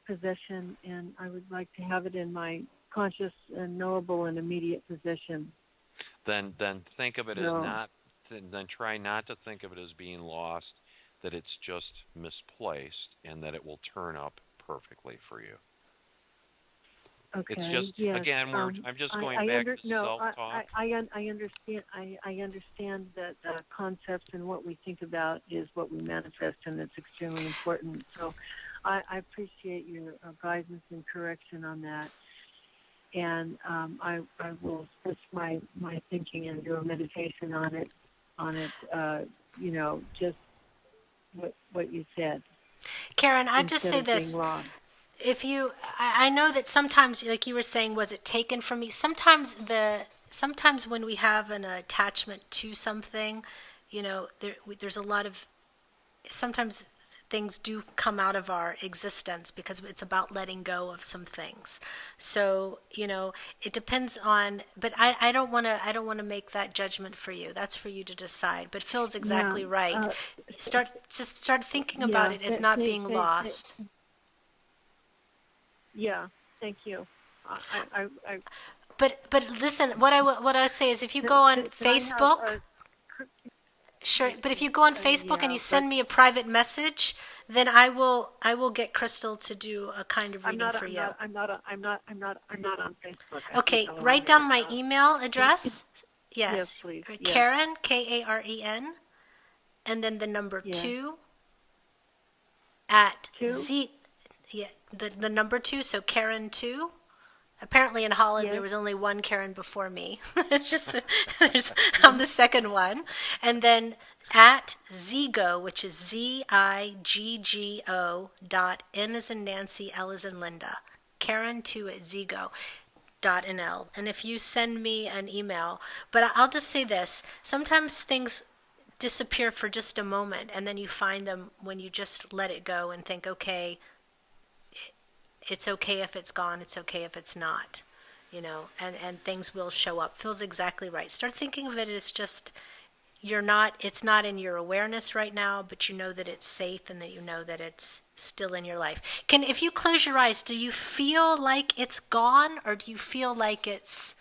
possession, and I would like to have it in my conscious and knowable and immediate possession.
Then think of it as not. Then try not to think of it as being lost. that it's just misplaced and that it will turn up perfectly for you.
Okay.
It's just,
yes.
again, I'm just going back to self-talk.
I understand. I understand that concepts and what we think about is what we manifest, and it's extremely important. So, I appreciate your guidance and correction on that. And I will switch my thinking and do a meditation on it. Just what you said.
Karen, I'd just say this. If you, I know that sometimes, like you were saying, was it taken from me? Sometimes when we have an attachment to something, there's a lot of, sometimes things do come out of our existence because it's about letting go of some things. So, it depends on, but I don't want to make that judgment for you. That's for you to decide. But Phil's exactly right. Start thinking about it as not being lost.
Yeah, thank you.
But listen, what I say is, if you go on Facebook, sure. But if you go on Facebook and you send me a private message, then I will get Crystal to do a kind of reading for you.
I'm not on Facebook.
Okay, write down my email address.
Yes, please.
Karen, Karen, and then the number 2 at Z. Yeah, the number 2, so Karen 2. Apparently in Holland there was only one Karen before me. It's just I'm the second one. And then at Zigo, which is ZIGGO.N as in Nancy, L as in Linda. Karen 2 at Zigo.NL. And if you send me an email, but I'll just say this, sometimes things disappear for just a moment, and then you find them when you just let it go and think, okay, it's okay if it's gone, it's okay if it's not, and things will show up. Phil's exactly right. Start thinking of it as just, it's not in your awareness right now, but you know that it's safe and that you know that it's still in your life. If you close your eyes, do you feel like it's gone, or do you feel like it's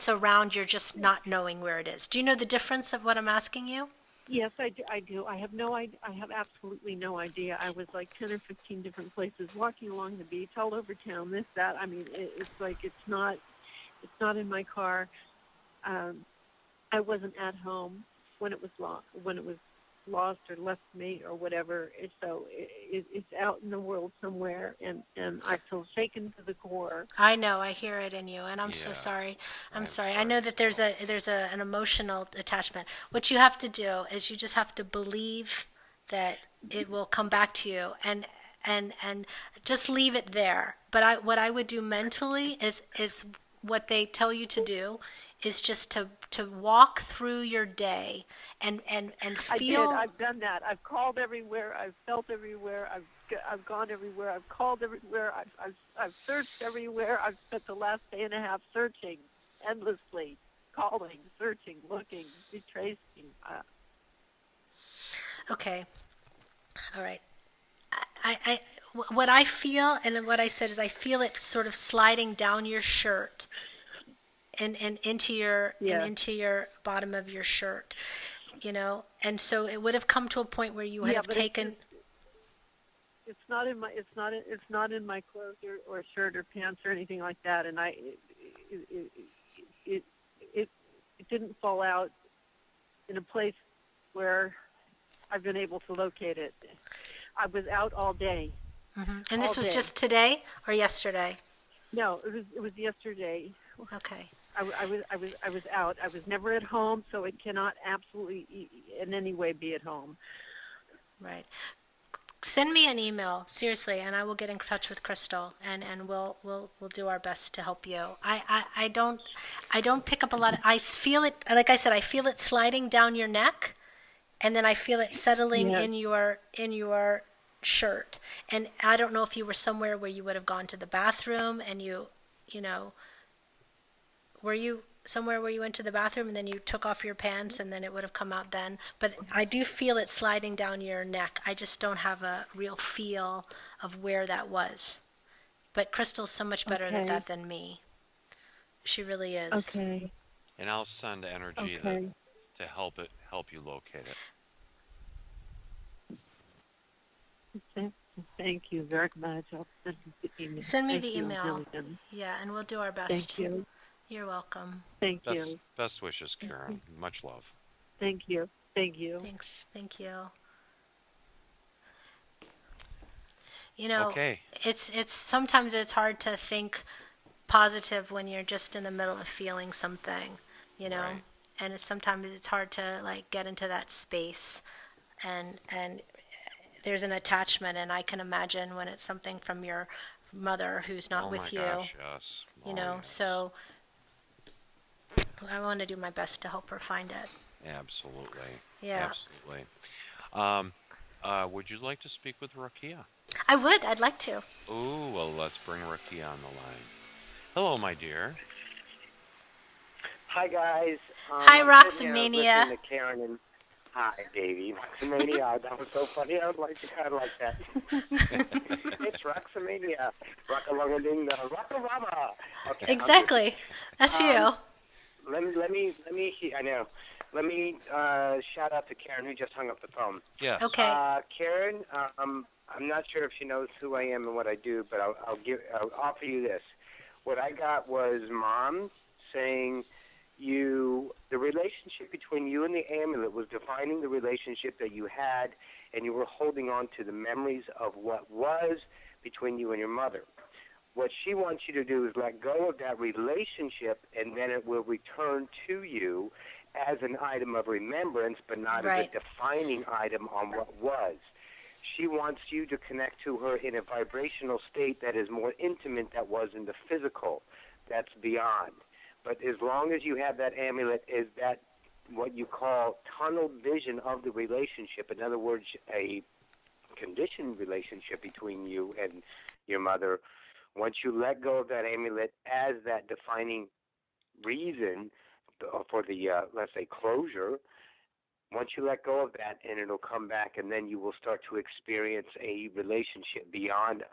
around, you're just not knowing where it is? Do you know the difference of what I'm asking you?
Yes, I do. I have no idea. I have absolutely no idea. I was like 10 or 15 different places, walking along the beach, all over town, this, that. I mean, it's like it's not in my car. I wasn't at home when it was lost or left me or whatever. So it's out in the world somewhere, and I feel shaken to the core.
I know, I hear it in you, and I'm so sorry. I'm sorry. I know that there's an emotional attachment. What you have to do is you just have to believe that it will come back to you, and just leave it there. But what I would do mentally is what they tell you to do is just to walk through your day and feel.
I've done that. I've called everywhere. I've felt everywhere. I've gone everywhere. I've called everywhere. I've searched everywhere. I've spent the last day and a half searching endlessly, calling, searching, looking, retracing.
Okay. All right. What I feel, and what I said is, I feel it sort of sliding down your shirt. And into your bottom of your shirt, and so it would have come to a point where you would have taken.
It's not in my clothes or shirt or pants or anything like that, and it didn't fall out in a place where I've been able to locate it. I was out all day.
Mm-hmm. And this was just today or yesterday?
No, it was yesterday.
Okay.
I was out. I was never at home, so it cannot absolutely in any way be at home.
Right. Send me an email, seriously, and I will get in touch with Crystal, and we'll do our best to help you. I don't pick up a lot. I feel it, like I said, I feel it sliding down your neck, and then I feel it settling in your shirt. And I don't know if you were somewhere where you would have gone to the bathroom, and were you somewhere where you went to the bathroom and then you took off your pants and then it would have come out then? But I do feel it sliding down your neck. I just don't have a real feel of where that was. But Crystal's so much better at that than me. She really is.
Okay.
And I'll send energy to help you locate it.
Thank you very much. I'll send you the email.
Send me
Thank
the
you.
email.
Really good.
Yeah, and we'll do our best.
Thank you.
You're welcome.
Thank you.
Best wishes, Karen. Much love.
Thank you. Thank you.
Thanks. Thank you. You know,
Okay.
it's sometimes it's hard to think positive when you're just in the middle of feeling something, you know.
Right.
And sometimes it's hard to like get into that space, and there's an attachment, and I can imagine when it's something from your mother who's not with you,
Gosh, yes.
you know.
Yes.
So I want to do my best to help her find it.
Absolutely.
Yeah.
Absolutely. Would you like to speak with Rakia?
I would. I'd like to.
Ooh, well, let's bring Rakia on the line. Hello, my dear.
Hi, guys.
Hi,
I'm sitting here
Roxamania.
listening to Karen and hi, baby. Roxamania. That was so funny. I would like to kind of like that. It's Roxamania. Rocka-lunga-ding, rocka-rama. Okay.
Exactly. That's you.
Let me. I know. Let me shout out to Karen who just hung up the phone.
Yes.
Okay.
Karen, I'm not sure if she knows who I am and what I do, but I'll offer you this. What I got was Mom saying the relationship between you and the amulet was defining the relationship that you had, and you were holding on to the memories of what was between you and your mother. What she wants you to do is let go of that relationship, and then it will return to you as an item of remembrance, but not as a defining item on what was. She wants you to connect to her in a vibrational state that is more intimate than was in the physical. That's beyond. But as long as you have that amulet, is that what you call tunnel vision of the relationship, in other words, a conditioned relationship between you and your mother, once you let go of that amulet as that defining reason for the, let's say, closure, once you let go of that, and it'll come back, and then you will start to experience a relationship beyond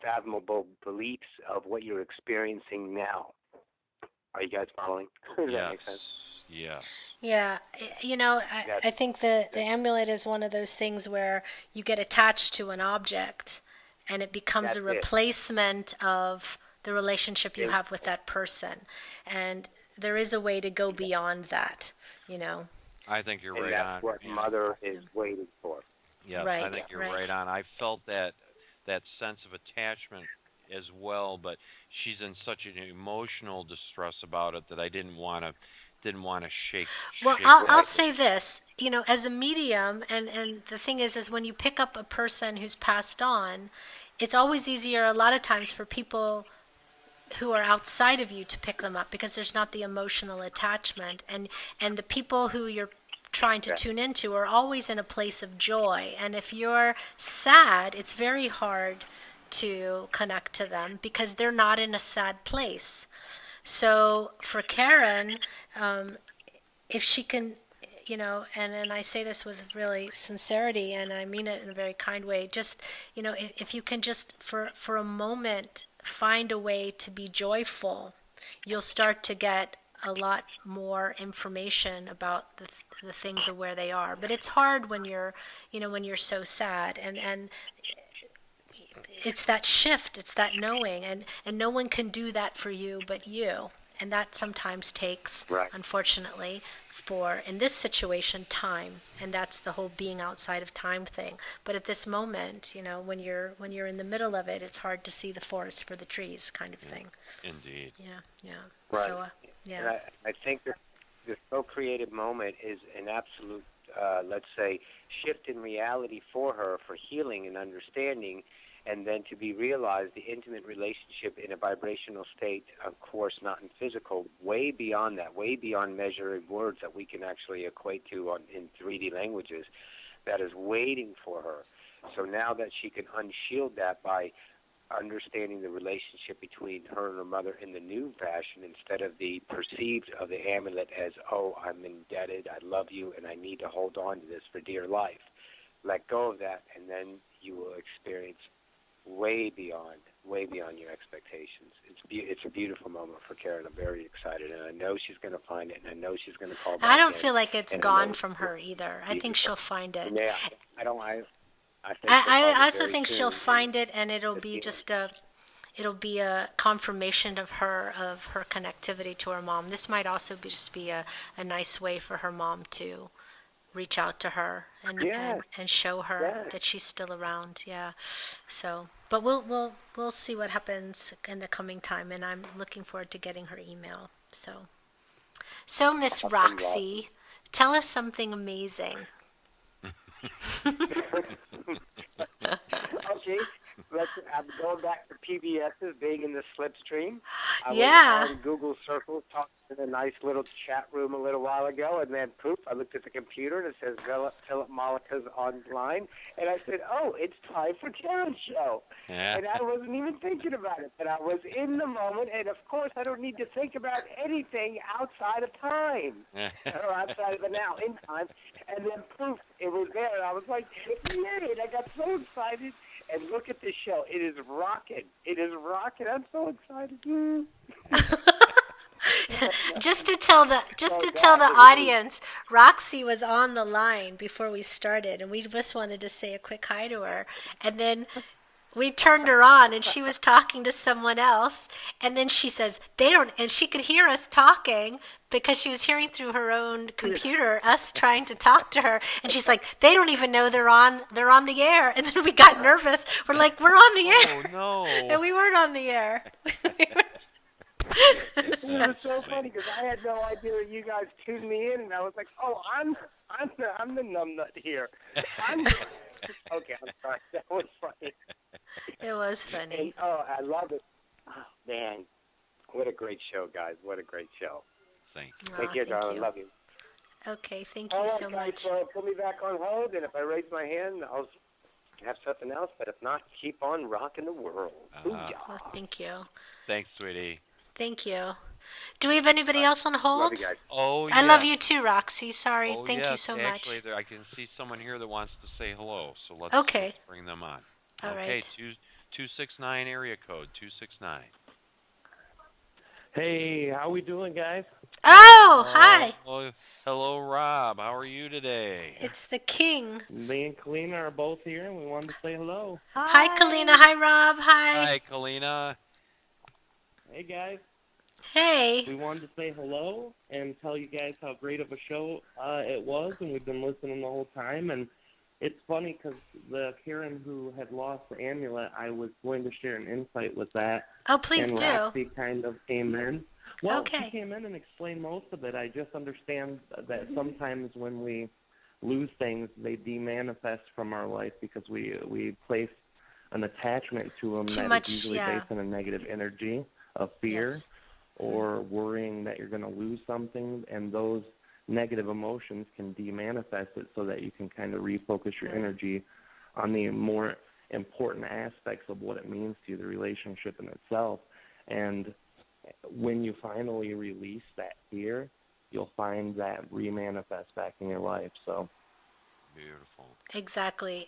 fathomable beliefs of what you're experiencing now. Are you guys following? Does that make sense?
Yes.
Yeah, you know, I think the amulet is one of those things where you get attached to an object, and it becomes a replacement of the relationship you have with that person. And there is a way to go beyond that, you know.
I think you're
and
right
that's
on.
what Mother is waiting for.
Yes,
right,
I think you're right on. I felt that sense of attachment as well, but she's in such an emotional distress about it that I didn't want to shake.
Well, I'll say this, you know, as a medium, and the thing is when you pick up a person who's passed on, it's always easier a lot of times for people who are outside of you to pick them up because there's not the emotional attachment, and the people who you're trying to tune into are always in a place of joy, and if you're sad, it's very hard to connect to them because they're not in a sad place. So for Karen, if she can, you know, and I say this with really sincerity, and I mean it in a very kind way, just, you know, if you can just for a moment find a way to be joyful, you'll start to get a lot more information about the things of where they are. But it's hard when you're, you know, when you're so sad, and it's that shift, it's that knowing, and no one can do that for you but you. And that sometimes takes, unfortunately, for, in this situation, time. And that's the whole being outside of time thing. But at this moment, you know, when you're in the middle of it, it's hard to see the forest for the trees kind of thing.
Indeed.
Yeah.
Right.
So, yeah.
And I think this co-creative moment is an absolute, let's say, shift in reality for her, for healing and understanding, and then to be realized, the intimate relationship in a vibrational state, of course, not in physical, way beyond that, way beyond measuring words that we can actually equate to in 3D languages, that is waiting for her. So now that she can unshield that by understanding the relationship between her and her mother in the new fashion, instead of the perceived of the amulet as, oh, I'm indebted, I love you, and I need to hold on to this for dear life. Let go of that, and then you will experience way beyond your expectations. It's a beautiful moment for Karen. I'm very excited, and I know she's going to find it, and I know she's going to call back.
I don't feel like it's gone from her either. I think she'll find it.
Yeah, I think she'll find
I
it
also
very
think
soon.
she'll find it, and it'll
At
be
the
just it'll be a confirmation of her connectivity to her mom. This might also just be a nice way for her mom to reach out to her
Yes.
and show her
Yes.
that she's still around. Yeah. So, but we'll see what happens in the coming time, and I'm looking forward to getting her email. So Miss Roxy, tell us something amazing.
Okay, I'm going back to PBS's being in the slipstream. I
Yeah.
was on Google Circle talking in a nice little chat room a little while ago, and then poof, I looked at the computer and it says Philip Malika's online, and I said, oh, it's time for Karen's show. And I wasn't even thinking about it, but I was in the moment, and of course I don't need to think about anything outside of time, or outside of the now, in time, and then poof, it was there, and I was like, yay, and I got so excited. And look at this show. It is rocking. It is rocking. I'm so excited.
Just to tell the audience, Roxy was on the line before we started, and we just wanted to say a quick hi to her. And then we turned her on, and she was talking to someone else. And then she says, they don't, and she could hear us talking because she was hearing through her own computer us trying to talk to her. And she's like, they don't even know they're on the air. And then we got nervous. We're like, we're on the air.
Oh no!
And we weren't on the air.
It was so funny because I had no idea that you guys tuned me in, and I was like, "Oh, I'm the numbnut here." Okay, I'm sorry. That was funny.
It was funny.
And, I love it. Oh man, what a great show, guys! What a great show.
Thank you.
Thank you, darling. Love you.
Okay, thank you so much.
Put me back on hold, and if I raise my hand, I'll have something else. But if not, keep on rocking the world.
Well, thank you.
Thanks, sweetie.
Thank you. Do we have anybody else on hold?
Love you guys.
Oh, yeah.
I love you too, Roxy. Sorry.
Oh,
Thank
yes.
you so much.
Actually, I can see someone here that wants to say hello, so let's bring them on.
All
okay,
right.
269 area code 269.
Hey, how we doing, guys?
Oh, hi.
Hello, Rob. How are you today?
It's the king.
Me and Kalina are both here, and we wanted to say hello.
Hi, Kalina. Hi, Rob. Hi.
Hi, Kalina.
Hey, guys.
Hey.
We wanted to say hello and tell you guys how great of a show it was, and we've been listening the whole time. And it's funny because the Karen who had lost the amulet, I was going to share an insight with that.
Oh, please
and
do.
Roxy kind of came in. Well,
Okay.
she came in and explained most of it. I just understand that sometimes when we lose things, they demanifest from our life because we place an attachment to them that is usually based on a negative energy of fear or worrying that you're going to lose something, and those negative emotions can demanifest it so that you can kind of refocus your energy on the more important aspects of what it means to you, the relationship in itself. And when you finally release that fear, you'll find that remanifest back in your life. So
beautiful.
Exactly.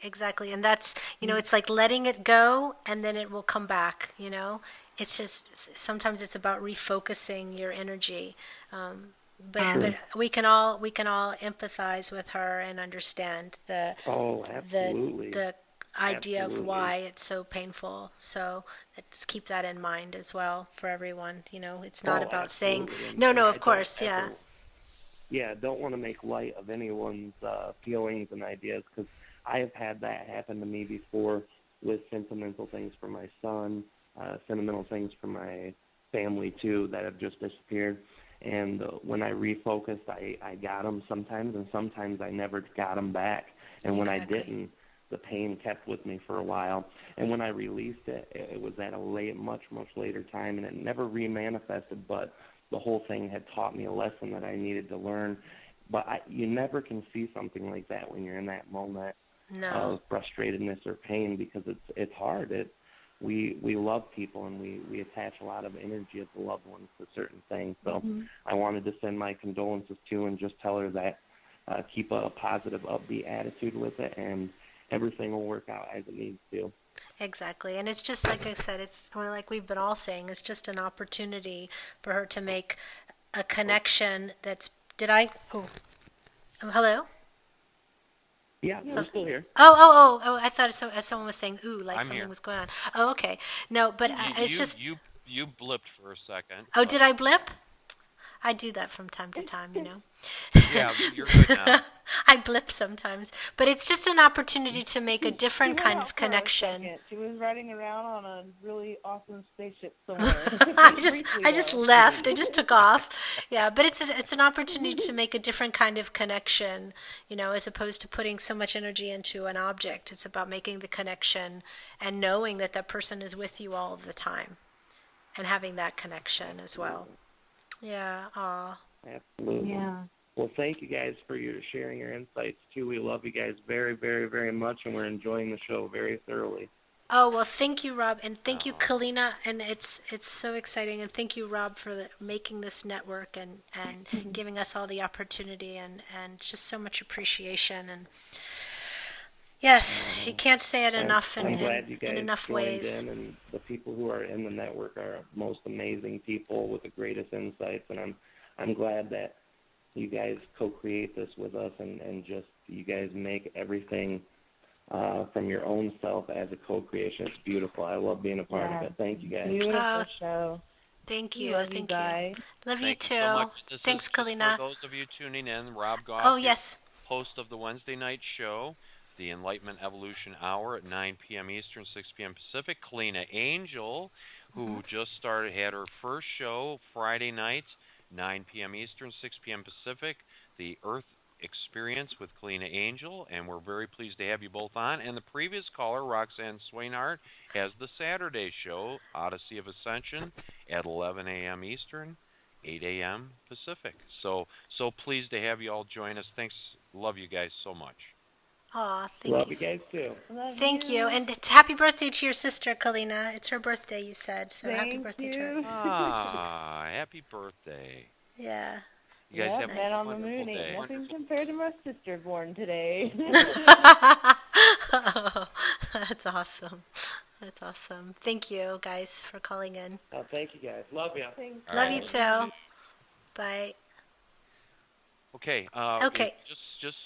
And that's, it's like letting it go, and then it will come back, It's just, sometimes it's about refocusing your energy. But we can all empathize with her and understand the idea of why it's so painful. So let's keep that in mind as well for everyone. It's not about saying no, of course,
Yeah, don't want to make light of anyone's feelings and ideas, because I have had that happen to me before with sentimental things for my son, sentimental things for my family too that have just disappeared. And when I refocused, I got them sometimes, and sometimes I never got them back. And when I didn't, the pain kept with me for a while. And when I released it, it was at a much later time, and it never remanifested, but the whole thing had taught me a lesson that I needed to learn. But you never can see something like that when you're in that moment of frustratedness or pain, because it's hard. We love people, and we attach a lot of energy of the loved ones to certain things. So I wanted to send my condolences to, and just tell her that keep a positive, upbeat attitude with it, and everything will work out as it needs to.
Exactly. And it's just like I said, it's like we've been all saying, it's just an opportunity for her to make a connection that's, hello?
Yeah, I'm still here.
Oh! I thought someone was saying ooh, like
I'm
something
here.
was going on. Oh, okay. No, but it's just.
You blipped for a second.
Oh, did I blip? I do that from time to time, you know.
Yeah, you're good now.
I blip sometimes, but it's just an opportunity to make a different
She went
kind
out
of
for a
connection.
second. She was riding around on a really awesome spaceship somewhere.
I just left. I just took off. Yeah, but it's an opportunity to make a different kind of connection, you know, as opposed to putting so much energy into an object. It's about making the connection and knowing that that person is with you all of the time, and having that connection as well. Yeah. Aw.
Absolutely.
Yeah.
Well, thank you guys for sharing your insights, too. We love you guys very, very, very much, and we're enjoying the show very thoroughly.
Oh, well, thank you, Rob, and thank you, Kalina, and it's so exciting, and thank you, Rob, for making this network and giving us all the opportunity, and just so much appreciation, and yes, you can't say it enough
I'm glad you guys
in enough
joined
ways.
in, and the people who are in the network are most amazing people with the greatest insights, and I'm glad that you guys co-create this with us, and just you guys make everything from your own self as a co-creation. It's beautiful. I love being a part of it. Thank you guys.
Beautiful show.
Thank you.
Love
Thank
you guys.
Love you
Thank
too.
you so much. This
Thanks,
is just
Kalina.
for those of you tuning in, Rob Goff,
Oh, yes.
host of the Wednesday night show, the Enlightenment Evolution Hour at 9 p.m. Eastern, 6 p.m. Pacific. Kalina Angel, who just had her first show Friday night, 9 p.m. Eastern, 6 p.m. Pacific, the Earth Experience with Kalina Angel, and we're very pleased to have you both on. And the previous caller, Roxanne Swainhart, has the Saturday show, Odyssey of Ascension, at 11 a.m. Eastern, 8 a.m. Pacific. So pleased to have you all join us. Thanks. Love you guys so much.
Aw, thank
Love
you.
you guys, too.
Thank you. And happy birthday to your sister, Kalina. It's her birthday, you said, so happy
Thank
birthday to
you.
her.
Happy birthday.
Yeah.
You guys have
Man
a
on the
wonderful
moon
day.
ain't nothing compared to my sister born today.
Oh, that's awesome. That's awesome. Thank you, guys, for calling in.
Oh, thank you guys. Love you.
Love you too. Bye.
Okay.
Okay.
Just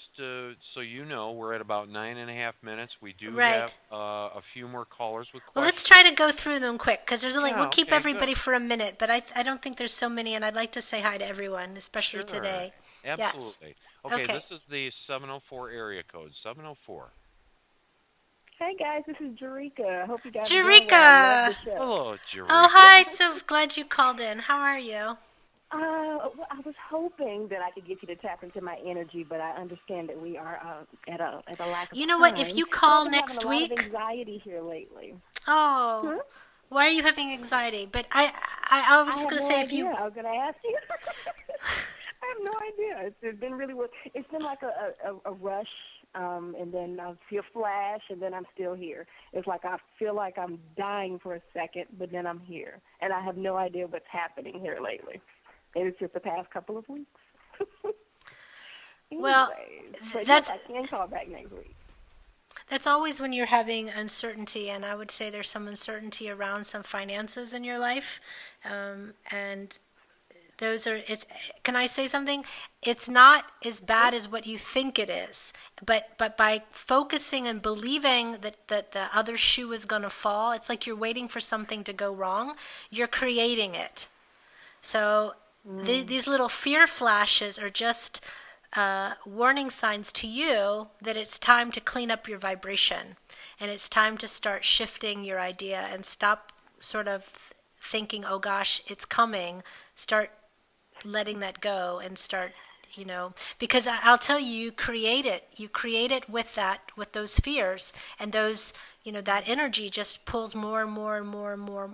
so you know, we're at about 9.5 minutes. We do
Right.
have a few more callers with questions.
Well, let's try to go through them quick because there's only.
Yeah,
We'll keep
okay,
everybody
good.
for a minute, but I don't think there's so many, and I'd like to say hi to everyone, especially
Sure.
today.
Absolutely.
Yes.
Okay,
Okay.
this is the 704 area code. 704.
Hey guys, this is Jerika. I hope you guys
Jerika!
are doing well. I love the show.
Hello, Jerry.
Oh, hi! So glad you called in. How are you?
Well, I was hoping that I could get you to tap into my energy, but I understand that we are at a lack of
You know
time.
what? If you call
I've been
next
having a lot
week.
of anxiety here lately.
Oh. Why are you having anxiety? But I was going to say if you.
I was going to ask you. I have no idea. It's been really weird. It's been like a rush, and then I see a flash, and then I'm still here. It's like I feel like I'm dying for a second, but then I'm here, and I have no idea what's happening here lately. And it's just the past couple of weeks.
Well,
but
that's.
yes, I can call back next week.
That's always when you're having uncertainty, and I would say there's some uncertainty around some finances in your life, and those are. It's. Can I say something? It's not as bad as what you think it is, but by focusing and believing that the other shoe is going to fall, it's like you're waiting for something to go wrong. You're creating it. So these little fear flashes are just. Warning signs to you that it's time to clean up your vibration, and it's time to start shifting your idea and stop sort of thinking, oh gosh, it's coming. Start letting that go and start, because I'll tell you, you create it with those fears, and those, that energy just pulls more and more and more and more,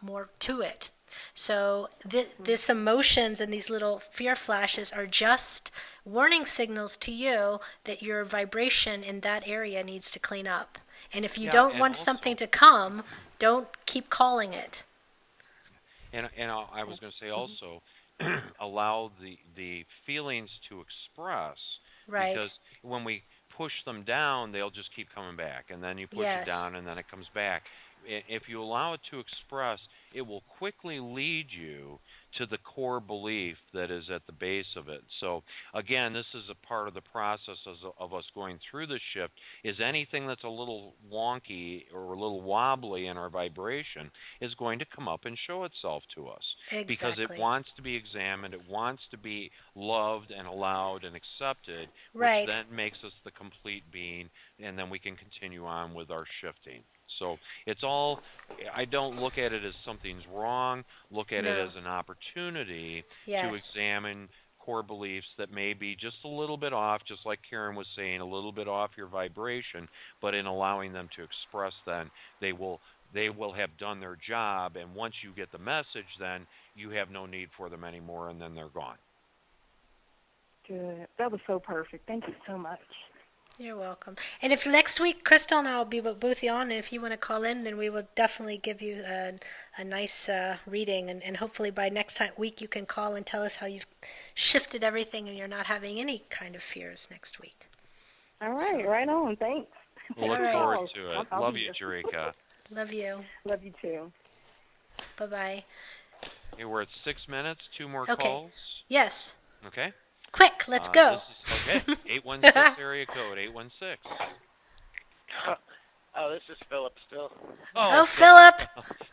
more to it. So this emotions and these little fear flashes are just warning signals to you that your vibration in that area needs to clean up. And if you don't want something to come, don't keep calling it.
And I was going to say also, allow the feelings to express.
Right.
Because when we push them down, they'll just keep coming back. And then you push it down, and then it comes back. If you allow it to express, it will quickly lead you to the core belief that is at the base of it. So again, this is a part of the process of us going through the shift, is anything that's a little wonky or a little wobbly in our vibration is going to come up and show itself to us.
Exactly.
Because it wants to be examined, it wants to be loved and allowed and accepted,
Right.
which then makes us the complete being, and then we can continue on with our shifting. So it's all, I don't look at it as something's wrong, look at it as an opportunity to examine core beliefs that may be just a little bit off, just like Karen was saying, a little bit off your vibration, but in allowing them to express, then they will have done their job, and once you get the message, then you have no need for them anymore, and then they're gone.
Good. That was so perfect. Thank you so much.
You're welcome. And if next week, Crystal and I will be both on, and if you want to call in, then we will definitely give you a nice reading, and hopefully by next week you can call and tell us how you've shifted everything and you're not having any kind of fears next week.
All right, right on. Thanks.
We'll look forward to it. Love you, Jerika.
Love you.
Love you too.
Bye-bye.
Okay, we're at 6 minutes. 2 more
Okay.
calls.
Yes.
Okay.
Quick, let's go.
Okay, 816 area code, 816.
Oh, this is Philip still.
Oh, Philip.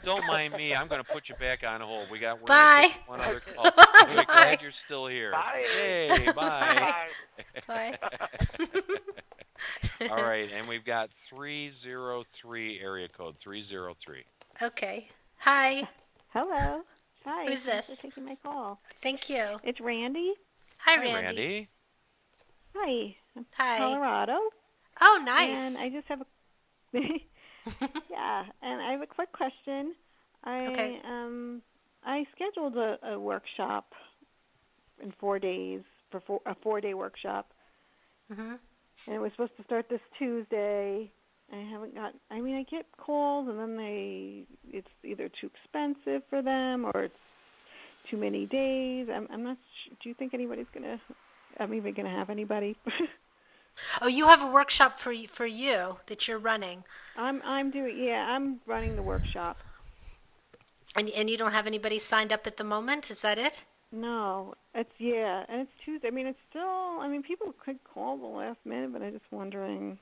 Don't mind me. I'm going to put you back on hold. We're
Bye.
One other call. We're glad you're still here.
Bye.
Hey, bye.
Bye.
All right, and we've got 303 area code, 303.
Okay. Hi.
Hello. Hi.
Who's this?
Thanks for taking my call.
Thank you.
It's Randy.
Hi, Randy.
Hi. I'm
Hi.
Colorado.
Oh, nice.
And I just have a and I have a quick question. I scheduled a workshop in 4 days for a 4-day workshop.
Mhm.
And it was supposed to start this Tuesday. I get calls and then it's either too expensive for them or it's too many days. I'm not sure. Do you think I'm even going to have anybody?
Oh, you have a workshop for you that you're running.
I'm running the workshop.
And you don't have anybody signed up at the moment? Is that it?
No, and it's Tuesday. It's still. People could call the last minute, but I'm just wondering.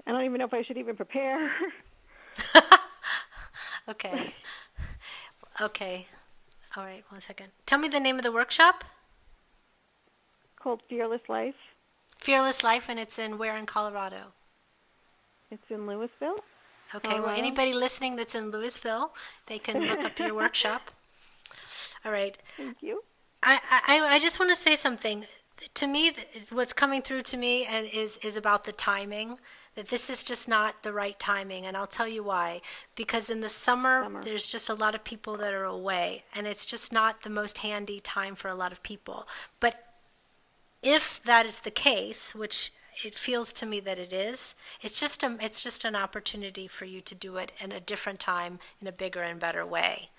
I don't even know if I should even prepare.
Okay. Okay. All right. 1 second. Tell me the name of the workshop.
Called Fearless Life.
Fearless Life, and it's in where in Colorado?
It's in Louisville.
Okay.
Colorado.
Well, anybody listening that's in Louisville, they can look up your workshop. All right.
Thank you.
I just want to say something. To me, what's coming through to me is about the timing, that this is just not the right timing, and I'll tell you why. Because in the summer, there's just a lot of people that are away, and it's just not the most handy time for a lot of people. But if that is the case, which it feels to me that it is, it's just an opportunity for you to do it in a different time, in a bigger and better way.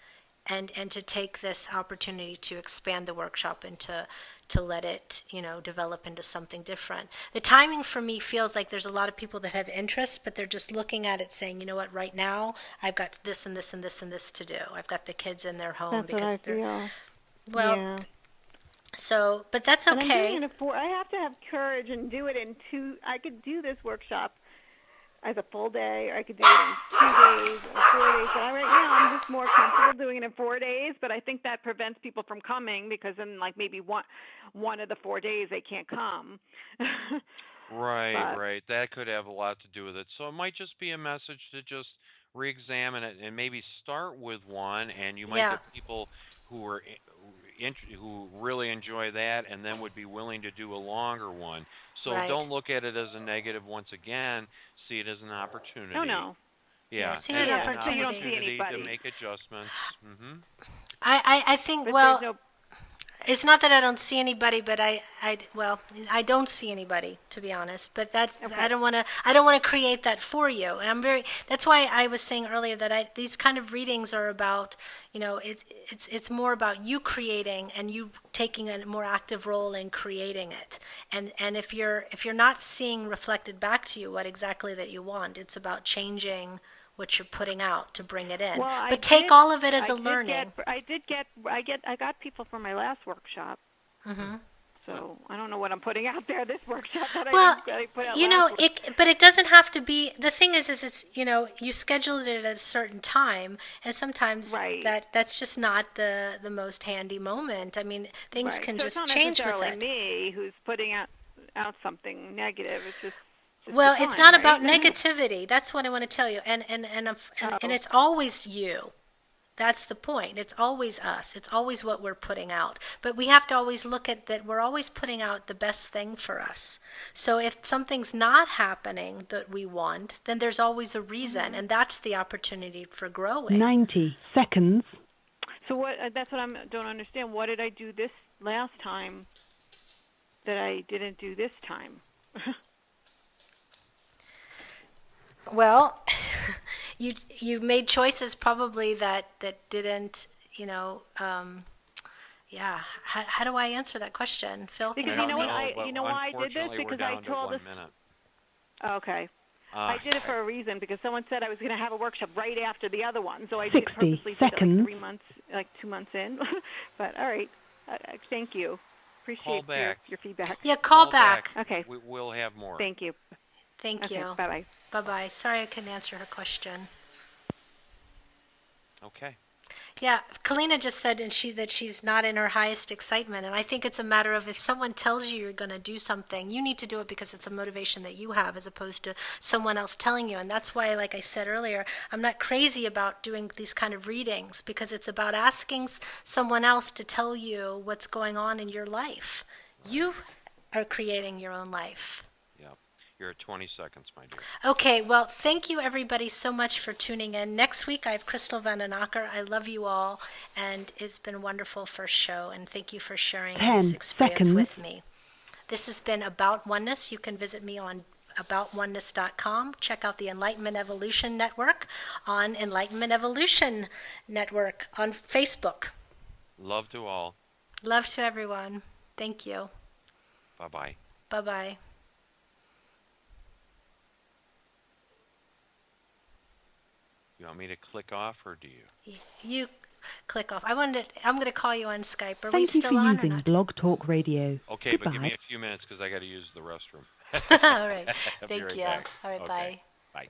And to take this opportunity to expand the workshop and to let it, develop into something different. The timing for me feels like there's a lot of people that have interest, but they're just looking at it saying, you know what, right now I've got this and this and this and this to do. I've got the kids in their home.
That's because what I feel.
Well,
yeah.
So, but that's
and
okay.
I have to have courage and do it in 2. I could do this workshop as a full day, or I could do it in 2 days or 4 days. But right now, I'm just more comfortable doing it in 4 days. But I think that prevents people from coming because then, maybe one of the 4 days they can't come.
Right. That could have a lot to do with it. So it might just be a message to just re-examine it and maybe start with one, and you might get people who really enjoy that and then would be willing to do a longer one. So don't look at it as a negative once again. See it as an opportunity.
Oh, no.
Yeah,
see it as an opportunity.
You don't see anybody.
To make adjustments. Mm-hmm.
I think, it's not that I don't see anybody, but I don't see anybody, to be honest. But I don't want to create that for you. And that's why I was saying earlier that these kind of readings are about, it's more about you creating and you taking a more active role in creating it. And if you're not seeing reflected back to you what exactly that you want, it's about changing what you're putting out to bring it in.
Well,
but take all of it as a learning.
I got people from my last workshop.
Mm-hmm.
So I don't know what I'm putting out there this workshop that I put out.
But it doesn't have to be. The thing is it's you scheduled it at a certain time, and sometimes that's just not the most handy moment. I mean, things can just change with it.
It's not necessarily me who's putting out something negative. It's just
it's not about negativity. That's what I want to tell you, and it's always you. That's the point. It's always us. It's always what we're putting out. But we have to always look at that we're always putting out the best thing for us. So if something's not happening that we want, then there's always a reason, and that's the opportunity for growing.
90 seconds.
So what? That's what I don't understand. What did I do this last time that I didn't do this time?
Well, you made choices probably that didn't, How do I answer that question, Phil?
Because
can you help
me? You know why I did this? Because I told us. Okay. I did it for a reason because someone said I was going to have a workshop right after the other one, so I did purposely did it like 3 months, like 2 months in. But all right, thank you. Appreciate your feedback.
Yeah, call back.
Okay.
We'll have more.
Thank you.
Thank you.
Bye-bye.
Bye-bye. Sorry I couldn't answer her question.
Okay.
Yeah, Kalina just said that she's not in her highest excitement, and I think it's a matter of if someone tells you you're going to do something, you need to do it because it's a motivation that you have as opposed to someone else telling you. And that's why, like I said earlier, I'm not crazy about doing these kind of readings because it's about asking someone else to tell you what's going on in your life. You are creating your own life.
You're at 20 seconds, my dear.
Okay, well, thank you everybody so much for tuning in. Next week I have Crystal Vandenacker. I love you all, and it's been a wonderful first show, and thank you for sharing this experience with me. This has been About Oneness. You can visit me on aboutoneness.com. Check out the Enlightenment Evolution Network on Enlightenment Evolution Network on Facebook.
Love to all.
Love to everyone. Thank you.
Bye-bye.
Bye-bye.
You want me to click off, or do you?
You click off. I'm going to call you on Skype. Are
Thank
we still on or not?
Thank you for using Blog Talk Radio.
Okay,
Goodbye.
but give me a few minutes because I got to use the restroom.
All right.
I'll be
Thank
right
you.
back.
All right,
okay.
bye.
Bye.